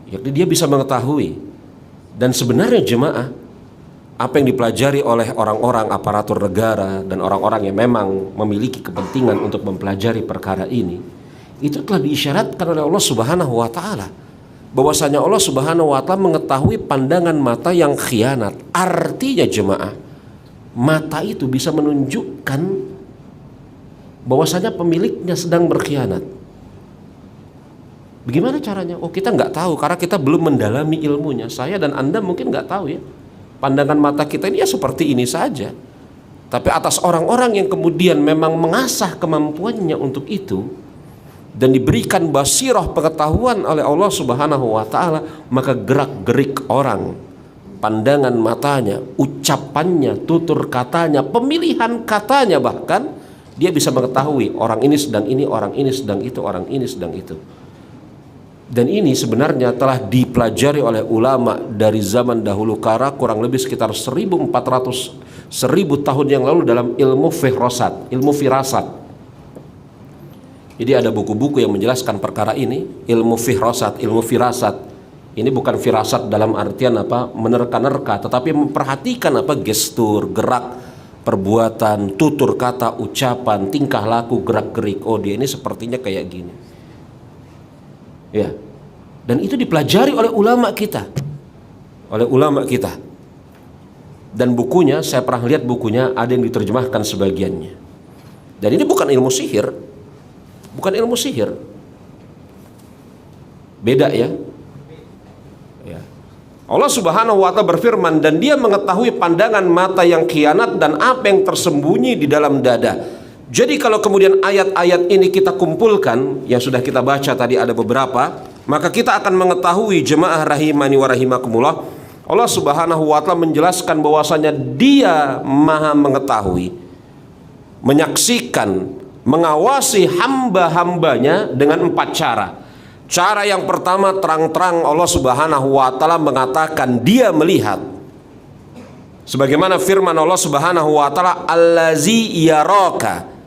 Jadi dia bisa mengetahui. Dan sebenarnya jemaah, apa yang dipelajari oleh orang-orang aparatur negara dan orang-orang yang memang memiliki kepentingan untuk mempelajari perkara ini, itu telah diisyaratkan oleh Allah Subhanahu wa taala. bahwasanya Allah Subhanahu wa taala mengetahui pandangan mata yang khianat. Artinya jemaah, mata itu bisa menunjukkan bahwasanya pemiliknya sedang berkhianat. Bagaimana caranya? Oh, kita nggak tahu karena kita belum mendalami ilmunya. Saya dan Anda mungkin nggak tahu ya. Pandangan mata kita ini ya seperti ini saja. Tapi atas orang-orang yang kemudian memang mengasah kemampuannya untuk itu dan diberikan basirah pengetahuan oleh Allah Subhanahu wa taala, maka gerak-gerik orang, pandangan matanya, ucapannya, tutur katanya, pemilihan katanya, bahkan dia bisa mengetahui orang ini sedang ini, orang ini sedang itu, orang ini sedang itu. Dan ini sebenarnya telah dipelajari oleh ulama dari zaman dahulu kala, kurang lebih sekitar 1000 tahun yang lalu dalam ilmu firasat, ilmu firasat. Jadi ada buku-buku yang menjelaskan perkara ini, ilmu firasat, ilmu firasat. Ini bukan firasat dalam artian apa menerka-nerka, tetapi memperhatikan apa gestur, gerak, perbuatan, tutur kata, ucapan, tingkah laku, gerak-gerik. Oh, dia ini sepertinya kayak gini. Ya, dan itu dipelajari oleh ulama kita, dan bukunya saya pernah lihat bukunya ada yang diterjemahkan sebagiannya. Dan ini bukan ilmu sihir, beda ya. Allah Subhanahu wa taala berfirman, dan dia mengetahui pandangan mata yang khianat dan apa yang tersembunyi di dalam dada. Jadi kalau kemudian ayat-ayat ini kita kumpulkan, yang sudah kita baca tadi ada beberapa, maka kita akan mengetahui jemaah rahimani wa rahimakumullah, Allah Subhanahu wa taala menjelaskan bahwasanya Dia Maha mengetahui, menyaksikan, mengawasi hamba-hambanya dengan 4 cara. Cara yang pertama, terang-terang Allah Subhanahu wa taala mengatakan Dia melihat. Sebagaimana firman Allah Subhanahu wa taala, allazi yaraka,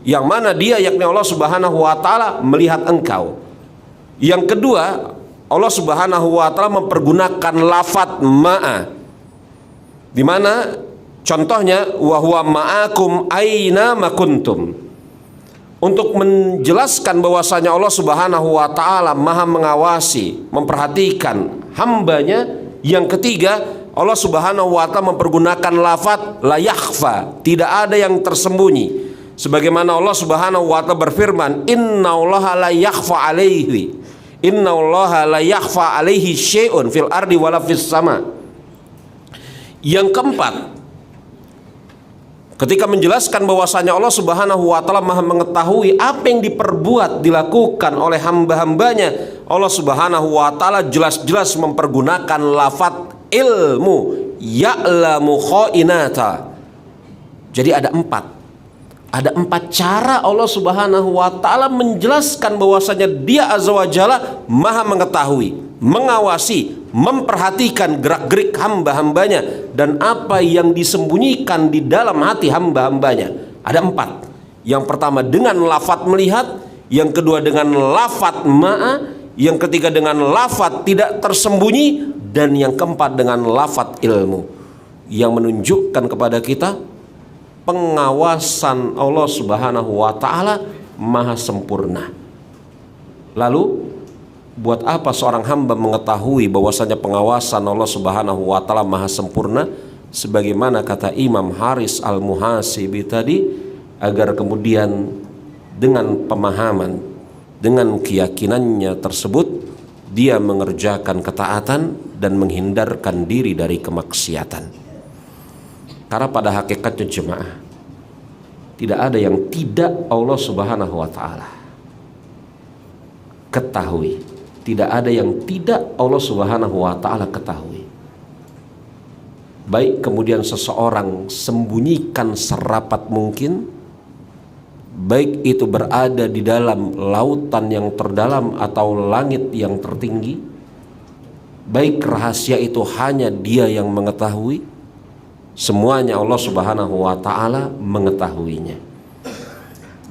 yang mana Dia yakni Allah Subhanahu wa taala melihat engkau. Yang kedua, Allah Subhanahu wa taala mempergunakan lafadz ma'a, di mana contohnya wa huwa ma'akum aina ma kuntum, untuk menjelaskan bahwasanya Allah Subhanahu wa taala Maha mengawasi, memperhatikan hambanya. Yang ketiga, Allah Subhanahu wa taala mempergunakan lafadz la yakhfa, tidak ada yang tersembunyi. Sebagaimana Allah Subhanahu wa taala berfirman, innallaha la yakhfa alaihi syai'un fil ardi wala fis sama. Yang keempat, ketika menjelaskan bahwasanya Allah Subhanahu wa taala Maha mengetahui apa yang diperbuat, dilakukan oleh hamba-hambanya, Allah Subhanahu wa taala jelas-jelas mempergunakan lafadz ilmu, ya'lamu khainata. Jadi ada 4 cara Allah Subhanahu wa taala menjelaskan bahwasanya Dia Azza wa Jalla Maha mengetahui, mengawasi, memperhatikan gerak-gerik hamba-hambanya dan apa yang disembunyikan di dalam hati hamba-hambanya. Ada 4. Yang pertama dengan lafadz melihat, yang kedua dengan lafadz ma'a, yang ketiga dengan lafadz tidak tersembunyi, dan yang keempat dengan lafadz ilmu, yang menunjukkan kepada kita pengawasan Allah Subhanahu wa taala maha sempurna. Lalu buat apa seorang hamba mengetahui bahwasanya pengawasan Allah Subhanahu wa taala maha sempurna? Sebagaimana kata Imam Haris Al-Muhasibi tadi, agar kemudian dengan pemahaman, dengan keyakinannya tersebut, dia mengerjakan ketaatan dan menghindarkan diri dari kemaksiatan. Karena pada hakikatnya jemaah, tidak ada yang tidak Allah Subhanahu wa taala ketahui. Tidak ada yang tidak Allah Subhanahu wa taala ketahui. Baik kemudian seseorang sembunyikan serapat mungkin, baik itu berada di dalam lautan yang terdalam atau langit yang tertinggi, baik rahasia itu hanya Dia yang mengetahui, semuanya Allah Subhanahu wa taala mengetahuinya.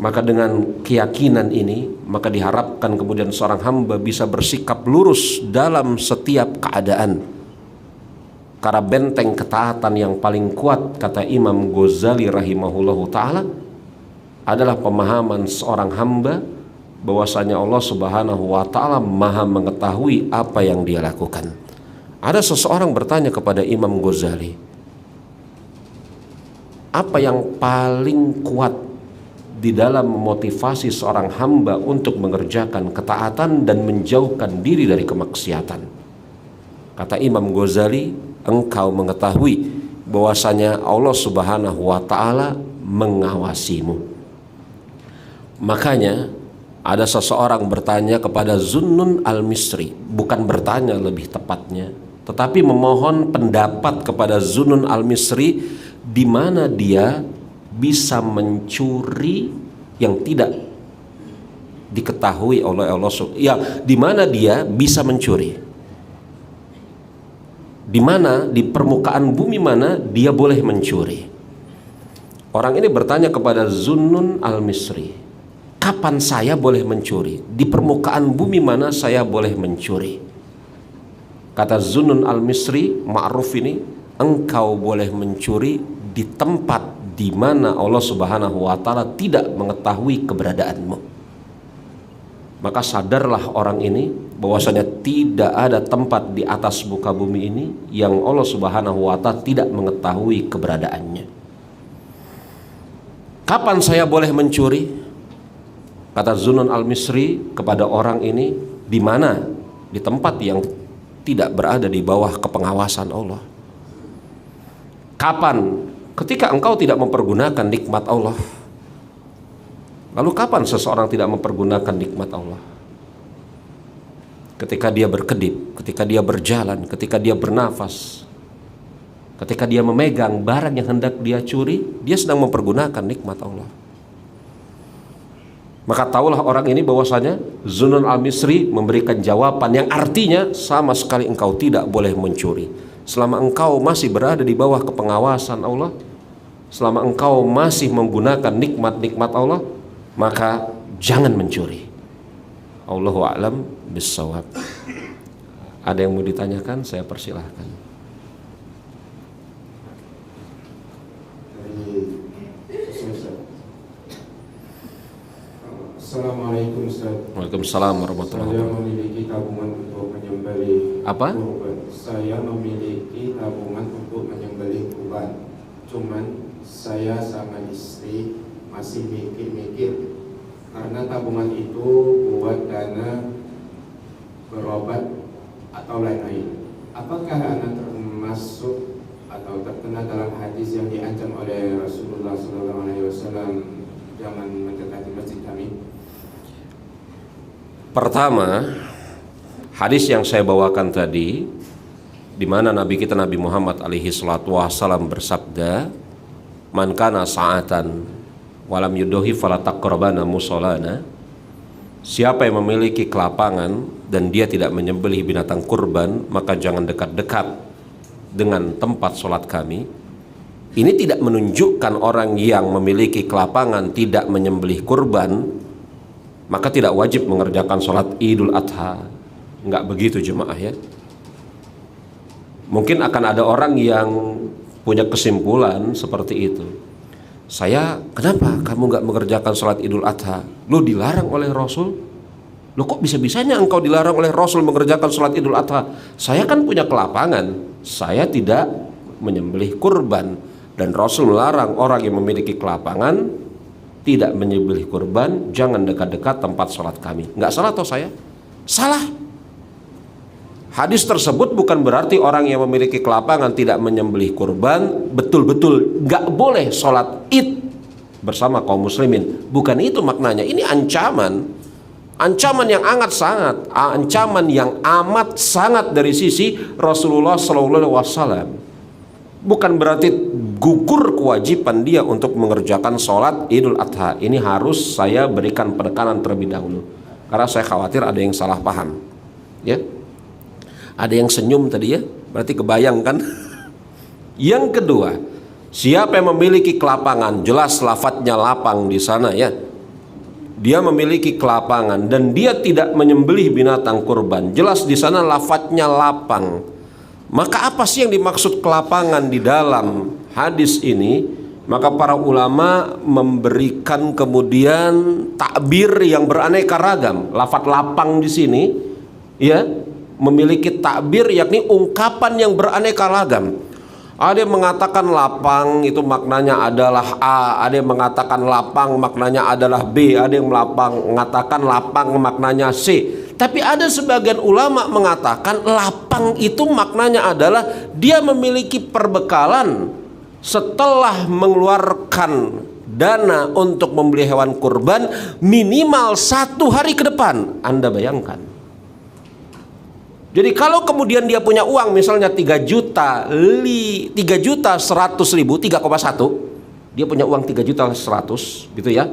Maka dengan keyakinan ini, maka diharapkan kemudian seorang hamba bisa bersikap lurus dalam setiap keadaan. Karena benteng ketaatan yang paling kuat, kata Imam Ghazali rahimahullahu taala, adalah pemahaman seorang hamba bahwasanya Allah Subhanahu wa taala Maha mengetahui apa yang dia lakukan. Ada seseorang bertanya kepada Imam Ghazali, apa yang paling kuat di dalam memotivasi seorang hamba untuk mengerjakan ketaatan dan menjauhkan diri dari kemaksiatan? Kata Imam Ghazali, engkau mengetahui bahwasanya Allah Subhanahu wa taala mengawasimu. Makanya ada seseorang bertanya kepada Zunnun al-Misri, bukan bertanya lebih tepatnya, tetapi memohon pendapat kepada Zunnun al-Misri di mana dia bisa mencuri yang tidak diketahui oleh Allah. Ya, di mana dia bisa mencuri? Di mana, di permukaan bumi mana dia boleh mencuri? Orang ini bertanya kepada Zunnun al-Misri, kapan saya boleh mencuri? Di permukaan bumi mana saya boleh mencuri? Kata Zunnun al-Misri, ma'ruf ini, engkau boleh mencuri di tempat di mana Allah Subhanahu wa taala tidak mengetahui keberadaanmu. Maka sadarlah orang ini bahwasanya tidak ada tempat di atas muka bumi ini yang Allah Subhanahu wa taala tidak mengetahui keberadaannya. Kapan saya boleh mencuri? Kata Zunnun al-Misri kepada orang ini, di mana? Di tempat yang tidak berada di bawah kepengawasan Allah. Kapan? Ketika engkau tidak mempergunakan nikmat Allah. Lalu kapan seseorang tidak mempergunakan nikmat Allah? Ketika dia berkedip, ketika dia berjalan, ketika dia bernafas, ketika dia memegang barang yang hendak dia curi, dia sedang mempergunakan nikmat Allah. Maka tahulah orang ini bahwasanya Zunnun al-Misri memberikan jawaban yang artinya sama sekali engkau tidak boleh mencuri. Selama engkau masih berada di bawah kepengawasan Allah, selama engkau masih menggunakan nikmat-nikmat Allah, maka jangan mencuri. Allahu a'lam bissawab. Ada yang mau ditanyakan? Saya persilahkan. Assalamualaikum Ustaz. Waalaikumsalam warahmatullahi Saya wabarakatuh. memiliki tabungan untuk menyembelih Apa? kurban. Saya memiliki tabungan untuk menyembelih kurban. Cuman saya sama istri masih mikir-mikir karena tabungan itu buat dana berobat atau lain-lain. Apakah anak termasuk atau terkena dalam hadis yang diancam oleh Rasulullah SAW, jangan mendekati masjid kami? Pertama, hadis yang saya bawakan tadi, di mana Nabi kita Nabi Muhammad alaihi salatu wassalam bersabda, "Man kana sa'atan walam yudohi fala taqrabana musallana." Siapa yang memiliki kelapangan dan dia tidak menyembelih binatang kurban, maka jangan dekat-dekat dengan tempat sholat kami. Ini tidak menunjukkan orang yang memiliki kelapangan tidak menyembelih kurban maka tidak wajib mengerjakan sholat Idul Adha. Enggak begitu jemaah ya. Mungkin akan ada orang yang punya kesimpulan seperti itu. Kenapa kamu enggak mengerjakan sholat Idul Adha? Lu dilarang oleh Rasul? Lu kok bisa-bisanya engkau dilarang oleh Rasul mengerjakan sholat Idul Adha? Saya kan punya kelapangan, saya tidak menyembelih kurban, dan Rasul melarang orang yang memiliki kelapangan tidak menyembelih kurban, jangan dekat-dekat tempat sholat kami. Nggak salah atau saya? Salah. Hadis tersebut bukan berarti orang yang memiliki kelapangan tidak menyembelih kurban betul-betul nggak boleh sholat id bersama kaum muslimin. Bukan itu maknanya. Ini ancaman yang ancaman yang amat sangat dari sisi Rasulullah SAW. Bukan berarti gugur kewajiban dia untuk mengerjakan sholat Idul Adha. Ini harus saya berikan penekanan terlebih dahulu, karena saya khawatir ada yang salah paham. Ya, ada yang senyum tadi ya, berarti kebayang kan? Yang kedua, siapa yang memiliki kelapangan, jelas lafadznya lapang di sana ya. Dia memiliki kelapangan dan dia tidak menyembelih binatang kurban, jelas di sana lafadznya lapang. Maka apa sih yang dimaksud kelapangan di dalam hadis ini? Maka para ulama memberikan kemudian takbir yang beraneka ragam. Lafadz lapang di sini ya memiliki takbir, yakni ungkapan yang beraneka ragam. Ada yang mengatakan lapang itu maknanya adalah A, ada yang mengatakan lapang maknanya adalah B, ada yang mengatakan lapang maknanya C. Tapi ada sebagian ulama mengatakan lapang itu maknanya adalah dia memiliki perbekalan setelah mengeluarkan dana untuk membeli hewan kurban minimal 1 hari ke depan. Anda bayangkan. Jadi kalau kemudian dia punya uang misalnya 3 juta 100.000, 3,1, dia punya uang 3 juta 100 gitu ya.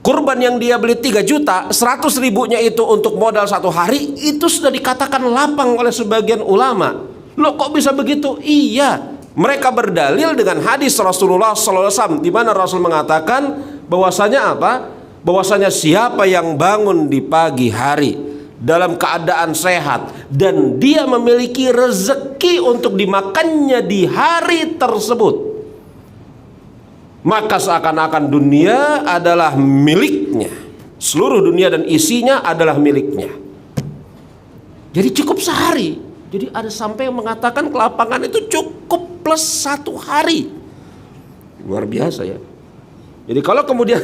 Kurban yang dia beli 3 juta 100.000-nya itu untuk modal 1 hari, itu sudah dikatakan lapang oleh sebagian ulama. Loh kok bisa begitu? Iya, mereka berdalil dengan hadis Rasulullah SAW di mana Rasul mengatakan bahwasanya apa? Bahwasanya siapa yang bangun di pagi hari dalam keadaan sehat dan dia memiliki rezeki untuk dimakannya di hari tersebut, maka seakan-akan dunia adalah miliknya. Seluruh dunia dan isinya adalah miliknya. Jadi cukup sehari. Jadi ada sampai yang mengatakan kelapangan itu cukup plus 1 hari. Luar biasa ya. Jadi kalau kemudian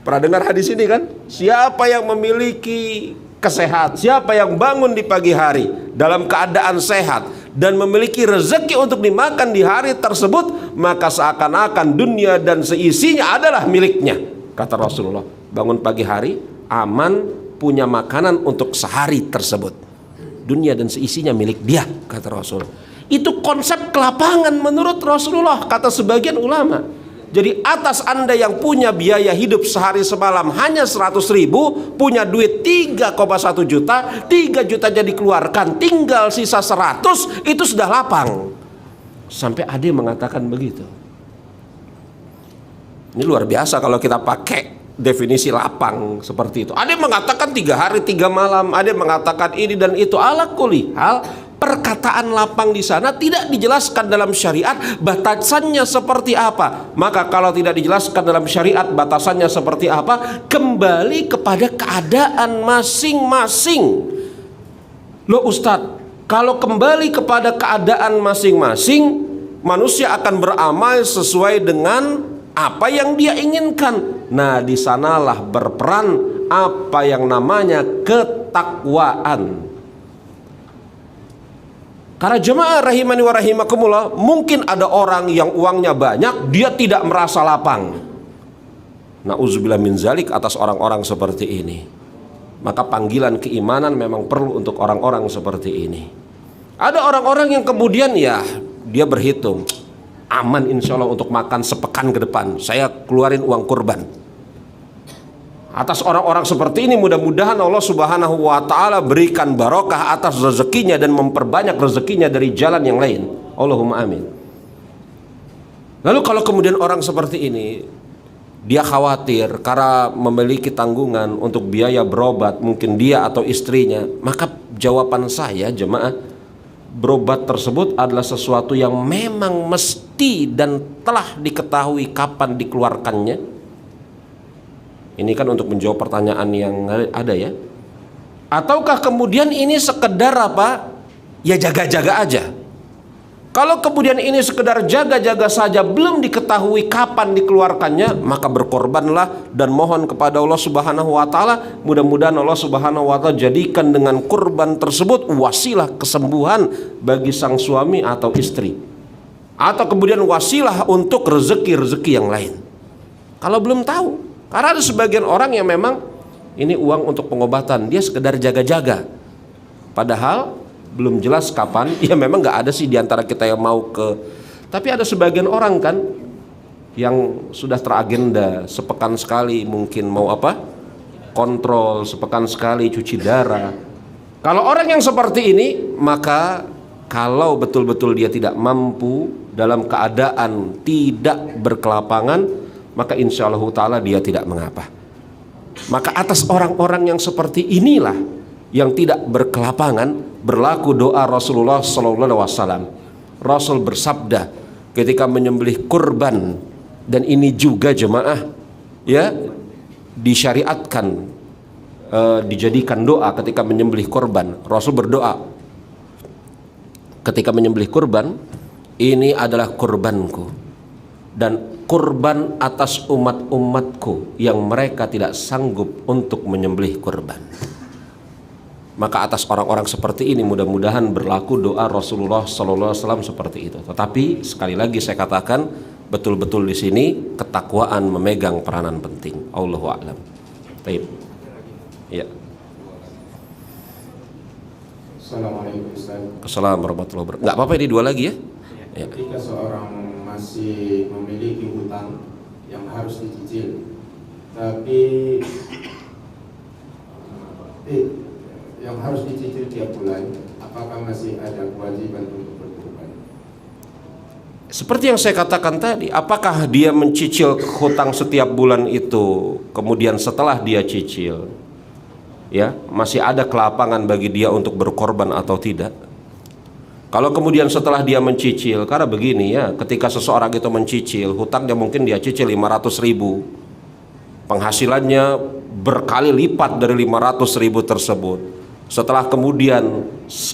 pernah dengar hadis ini kan? Siapa yang memiliki kesehatan, siapa yang bangun di pagi hari dalam keadaan sehat dan memiliki rezeki untuk dimakan di hari tersebut, maka seakan-akan dunia dan seisinya adalah miliknya. Kata Rasulullah, bangun pagi hari aman, punya makanan untuk sehari tersebut. Dunia dan seisinya milik dia, kata Rasul. Itu konsep kelapangan menurut Rasulullah, kata sebagian ulama. Jadi atas Anda yang punya biaya hidup sehari semalam hanya 100.000, punya duit 3,1 juta, 3 juta jadi dikeluarkan, tinggal sisa 100, itu sudah lapang. Sampai ada yang mengatakan begitu. Ini luar biasa kalau kita pakai definisi lapang seperti itu. Ada yang mengatakan 3 hari 3 malam, ada yang mengatakan ini dan itu. Ala kulli hal, perkataan lapang di sana tidak dijelaskan dalam syariat batasannya seperti apa. Maka kalau tidak dijelaskan dalam syariat batasannya seperti apa, kembali kepada keadaan masing-masing. Loh Ustadz, kalau kembali kepada keadaan masing-masing, manusia akan beramal sesuai dengan apa yang dia inginkan. Nah, di sanalah berperan apa yang namanya ketakwaan. Karena jemaah rahimani wa rahimakumullah, mungkin ada orang yang uangnya banyak, dia tidak merasa lapang. Na'udzubillah min zalik atas orang-orang seperti ini. Maka panggilan keimanan memang perlu untuk orang-orang seperti ini. Ada orang-orang yang kemudian ya dia berhitung, aman insya Allah untuk makan sepekan ke depan, saya keluarin uang kurban. Atas orang-orang seperti ini mudah-mudahan Allah Subhanahu wa ta'ala berikan barokah atas rezekinya dan memperbanyak rezekinya dari jalan yang lain. Allahumma amin. Lalu kalau kemudian orang seperti ini dia khawatir karena memiliki tanggungan untuk biaya berobat, mungkin dia atau istrinya, maka jawaban saya jemaah, berobat tersebut adalah sesuatu yang memang mesti dan telah diketahui kapan dikeluarkannya. Ini kan untuk menjawab pertanyaan yang ada ya. Ataukah kemudian ini sekedar apa? Ya jaga-jaga aja. Kalau kemudian ini sekedar jaga-jaga saja, belum diketahui kapan dikeluarkannya, maka berkorbanlah dan mohon kepada Allah Subhanahu wa ta'ala. Mudah-mudahan Allah Subhanahu wa ta'ala jadikan dengan kurban tersebut wasilah kesembuhan bagi sang suami atau istri, atau kemudian wasilah untuk rezeki-rezeki yang lain. Kalau belum tahu, karena ada sebagian orang yang memang ini uang untuk pengobatan, dia sekedar jaga-jaga, padahal belum jelas kapan. Ya memang nggak ada sih diantara kita yang mau ke, tapi ada sebagian orang kan yang sudah teragenda sepekan sekali mungkin mau apa, kontrol, sepekan sekali cuci darah. Kalau orang yang seperti ini, maka kalau betul-betul dia tidak mampu dalam keadaan tidak berkelapangan, maka insya Allah ta'ala dia tidak mengapa. Maka atas orang-orang yang seperti inilah yang tidak berkelapangan berlaku doa Rasulullah SAW. Rasul bersabda, ketika menyembelih kurban. Dan ini juga jemaah ya disyariatkan, dijadikan doa ketika menyembelih kurban. Rasul berdoa ketika menyembelih kurban, ini adalah kurbanku dan kurban atas umat-umatku yang mereka tidak sanggup untuk menyembelih kurban. Maka atas orang-orang seperti ini mudah-mudahan berlaku doa Rasulullah SAW seperti itu. Tetapi sekali lagi saya katakan, betul-betul di sini ketakwaan memegang peranan penting. Allahu a'lam. Baik. Ya. Assalamualaikum Ustaz. Assalamualaikum warahmatullahi wabarakatuh. Nggak apa-apa, ini dua lagi ya. Ya. Ketika seorang masih memiliki hutang yang harus dicicil, tapi yang harus dicicil tiap bulan, apakah masih ada kewajiban untuk berkurban? Seperti yang saya katakan tadi, apakah dia mencicil hutang setiap bulan itu, kemudian setelah dia cicil, ya masih ada kelapangan bagi dia untuk berkorban atau tidak? Kalau kemudian setelah dia mencicil, karena begini ya, ketika seseorang itu mencicil, hutangnya mungkin dia cicil 500.000, penghasilannya berkali lipat dari 500.000 tersebut. Setelah kemudian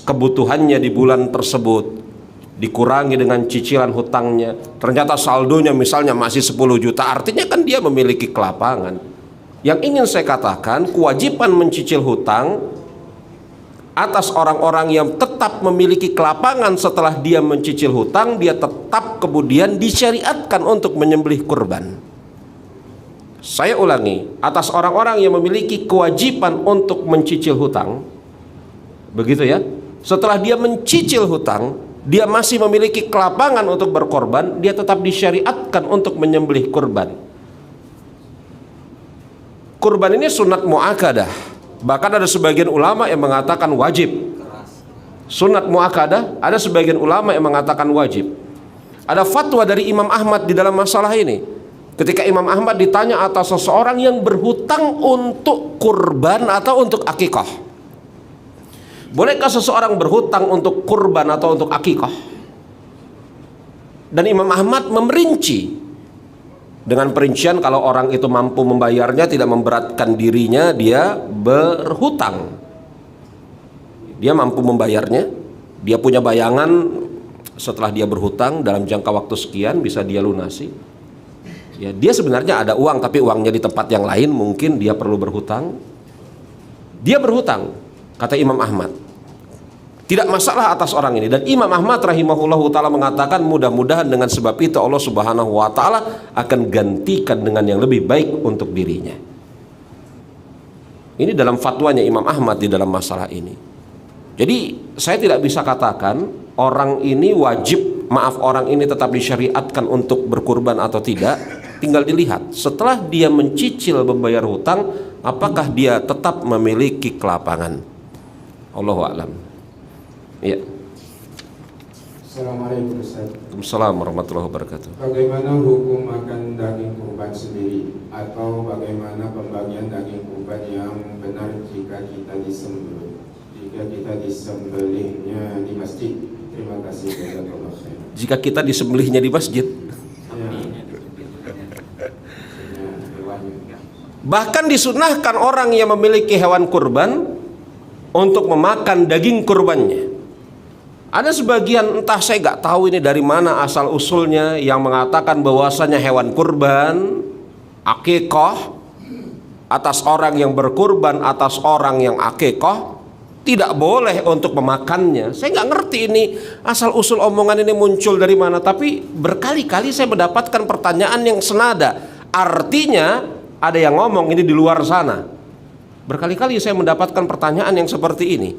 kebutuhannya di bulan tersebut dikurangi dengan cicilan hutangnya, ternyata saldonya misalnya masih 10 juta, artinya kan dia memiliki kelapangan. Yang ingin saya katakan, kewajiban mencicil hutang atas orang-orang yang tetap memiliki kelapangan setelah dia mencicil hutang, dia tetap kemudian disyariatkan untuk menyembelih kurban. Saya ulangi, atas orang-orang yang memiliki kewajiban untuk mencicil hutang, begitu ya, setelah dia mencicil hutang, dia masih memiliki kelapangan untuk berkorban, dia tetap disyariatkan untuk menyembelih kurban. Kurban ini sunat muakkadah, bahkan ada sebagian ulama yang mengatakan wajib. Sunat muakkadah, ada sebagian ulama yang mengatakan wajib. Ada fatwa dari Imam Ahmad di dalam masalah ini. Ketika Imam Ahmad ditanya atas seseorang yang berhutang untuk kurban atau untuk akikah, bolehkah seseorang berhutang untuk kurban atau untuk akikah? Dan Imam Ahmad memerinci dengan perincian kalau orang itu mampu membayarnya, tidak memberatkan dirinya, dia berhutang. Dia mampu membayarnya, dia punya bayangan setelah dia berhutang dalam jangka waktu sekian bisa dia lunasi. Ya, dia sebenarnya ada uang tapi uangnya di tempat yang lain, mungkin dia perlu berhutang. Dia berhutang, kata Imam Ahmad. Tidak masalah atas orang ini. Dan Imam Ahmad rahimahullahu ta'ala mengatakan mudah-mudahan dengan sebab itu Allah subhanahu wa ta'ala akan gantikan dengan yang lebih baik untuk dirinya. Ini dalam fatwanya Imam Ahmad di dalam masalah ini. Jadi saya tidak bisa katakan orang ini wajib, orang ini tetap disyariatkan untuk berkurban atau tidak. Tinggal dilihat setelah dia mencicil membayar hutang, apakah dia tetap memiliki kelapangan. Allahu a'lam. Ya. Assalamualaikum Ustaz. Waalaikumsalam warahmatullahi wabarakatuh. Bagaimana hukum makan daging kurban sendiri, atau bagaimana pembagian daging kurban yang benar jika kita disembelihnya di masjid? Terima kasih. Jika kita disembelihnya di masjid, bahkan disunahkan orang yang memiliki hewan kurban untuk memakan daging kurbannya. Ada sebagian, entah saya nggak tahu ini dari mana asal usulnya, yang mengatakan bahwasanya hewan kurban, akikah, atas orang yang berkurban, atas orang yang akikah, tidak boleh untuk memakannya. Saya nggak ngerti ini asal usul omongan ini muncul dari mana, tapi berkali-kali saya mendapatkan pertanyaan yang senada. Artinya ada yang ngomong ini di luar sana. Berkali-kali saya mendapatkan pertanyaan yang seperti ini.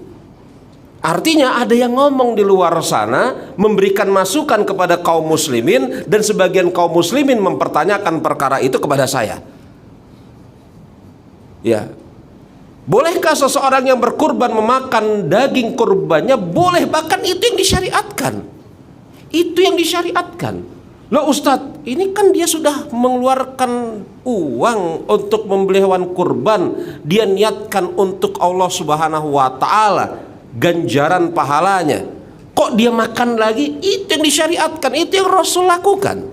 Artinya ada yang ngomong di luar sana, memberikan masukan kepada kaum muslimin, dan sebagian kaum muslimin mempertanyakan perkara itu kepada saya. Ya, bolehkah seseorang yang berkurban memakan daging kurbannya? Boleh, bahkan itu yang disyariatkan. Itu yang disyariatkan. Loh Ustadz, ini kan dia sudah mengeluarkan uang untuk membeli hewan kurban, dia niatkan untuk Allah subhanahu wa ta'ala, ganjaran pahalanya. Kok kok dia makan lagi? Itu yang disyariatkan, itu yang Rasul lakukan.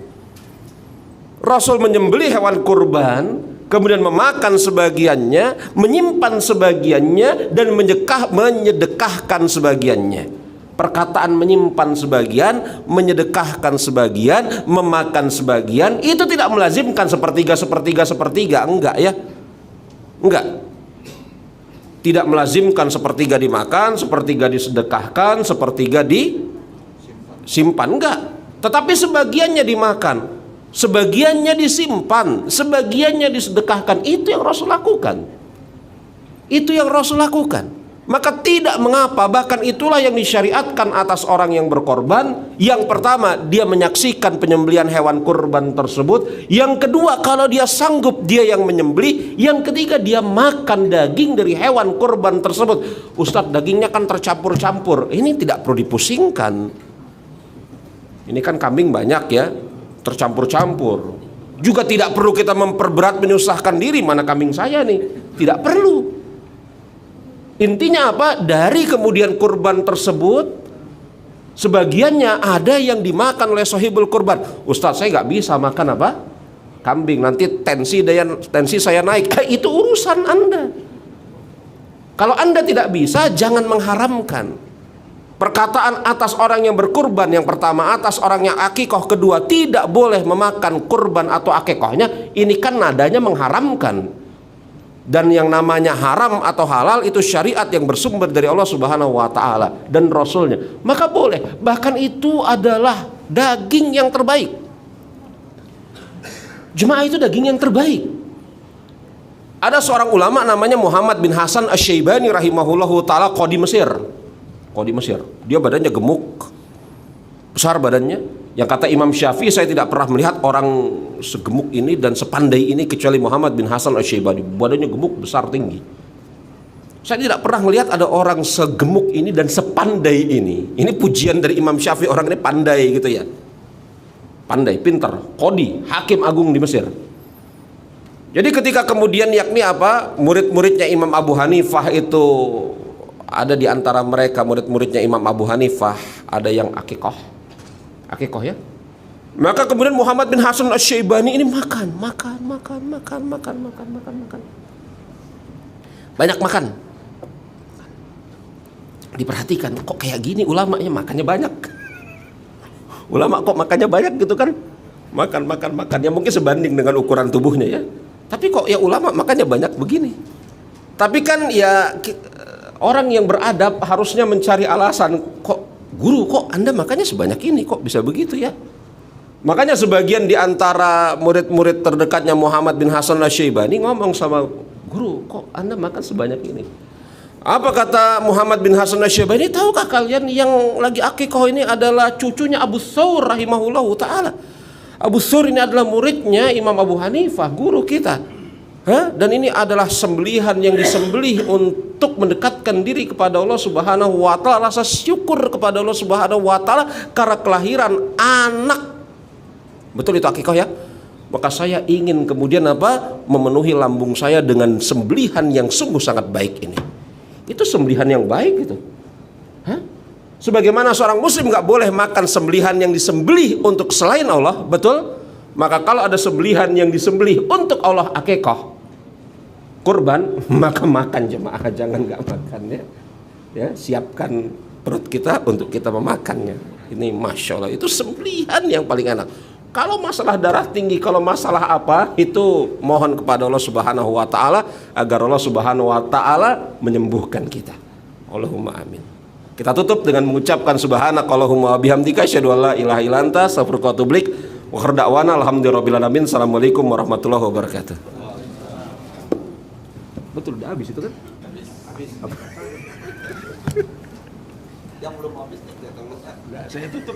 Rasul menyembelih hewan kurban, kemudian memakan sebagiannya, menyimpan sebagiannya, dan menyedekahkan sebagiannya. Perkataan menyimpan sebagian, menyedekahkan sebagian, memakan sebagian, itu tidak melazimkan sepertiga, enggak ya. Enggak. Tidak melazimkan sepertiga dimakan, sepertiga disedekahkan, sepertiga disimpan, enggak. Tetapi sebagiannya dimakan, sebagiannya disimpan, sebagiannya disedekahkan. Itu yang Rasul lakukan. Itu yang Rasul lakukan. Maka tidak mengapa, bahkan itulah yang disyariatkan atas orang yang berkorban. Yang pertama, dia menyaksikan penyembelihan hewan kurban tersebut. Yang kedua, kalau dia sanggup, dia yang menyembelih. Yang ketiga, dia makan daging dari hewan kurban tersebut. Ustadz, dagingnya kan tercampur-campur. Ini tidak perlu dipusingkan. Ini kan kambing banyak ya, tercampur-campur. Juga tidak perlu kita memperberat, menyusahkan diri. Mana kambing saya nih? Tidak perlu. Intinya apa? Dari kemudian kurban tersebut, sebagiannya ada yang dimakan oleh sahibul kurban. Ustadz, saya nggak bisa makan apa? Kambing, nanti tensi saya naik. Itu urusan Anda. Kalau Anda tidak bisa, jangan mengharamkan. Perkataan atas orang yang berkurban, yang pertama atas orang yang akikoh, kedua tidak boleh memakan kurban atau akikohnya, ini kan nadanya mengharamkan. Dan yang namanya haram atau halal itu syariat yang bersumber dari Allah Subhanahu wa taala dan Rasulnya. Maka boleh, bahkan itu adalah daging yang terbaik. Jemaah, itu daging yang terbaik. Ada seorang ulama namanya Muhammad bin Hasan Asy-Syaibani rahimahullahu taala, qadi Mesir. Dia badannya gemuk, besar badannya. Yang kata Imam Syafi'i, saya tidak pernah melihat orang segemuk ini dan sepandai ini kecuali Muhammad bin Hasan Asy-Syaibani. Badannya gemuk, besar, tinggi. Saya tidak pernah melihat ada orang segemuk ini dan sepandai ini. Ini pujian dari Imam Syafi'i, orang ini pandai gitu ya. Pandai, pintar, qadi, hakim agung di Mesir. Jadi ketika kemudian yakni apa? Murid-muridnya Imam Abu Hanifah itu ada di antara mereka, murid-muridnya Imam Abu Hanifah ada yang akikoh ya. Maka kemudian Muhammad bin Hasan Asy-Syaibani ini makan. Banyak makan. Diperhatikan, kok kayak gini ulamanya makannya banyak. Ulama kok makannya banyak gitu kan? Makan. Ya mungkin sebanding dengan ukuran tubuhnya ya. Tapi kok ya ulama makannya banyak begini. Tapi kan ya orang yang beradab harusnya mencari alasan. Kok guru, kok Anda makannya sebanyak ini, kok bisa begitu ya? Makanya sebagian di antara murid-murid terdekatnya Muhammad bin Hasan Asy-Syaibani ngomong sama guru, kok Anda makan sebanyak ini? Apa kata Muhammad bin Hasan Asy-Syaibani? Tahukah kalian yang lagi akikoh ini adalah cucunya Abu Thawr rahimahullahu ta'ala. Abu Thawr ini adalah muridnya Imam Abu Hanifah, guru kita. Dan ini adalah sembelihan yang disembelih untuk mendekatkan diri kepada Allah Subhanahu wa taala, rasa syukur kepada Allah Subhanahu wa taala karena kelahiran anak. Betul itu akikah ya? Maka saya ingin kemudian apa? Memenuhi lambung saya dengan sembelihan yang sungguh sangat baik ini. Itu sembelihan yang baik itu. Sebagaimana seorang muslim nggak boleh makan sembelihan yang disembelih untuk selain Allah, betul? Maka kalau ada sembelihan yang disembelih untuk Allah, akikah, kurban, maka makan jemaah, jangan nggak makan ya. Siapkan perut kita untuk kita memakannya. Ini masya Allah, itu sembelihan yang paling enak. Kalau masalah darah tinggi, kalau masalah apa, itu mohon kepada Allah Subhanahu wa taala agar Allah Subhanahu wa taala menyembuhkan kita. Allahumma amin. Kita tutup dengan mengucapkan subhanakallahumma bihamdika asyhadu an la ilaha illa anta astaghfiruka wa atubu ilaik. Wa akhiru da'wana alhamdulillahirabbil alamin. Assalamualaikum warahmatullahi wabarakatuh. Betul, udah habis itu kan? Habis. Yang belum habis nih, saya tutup.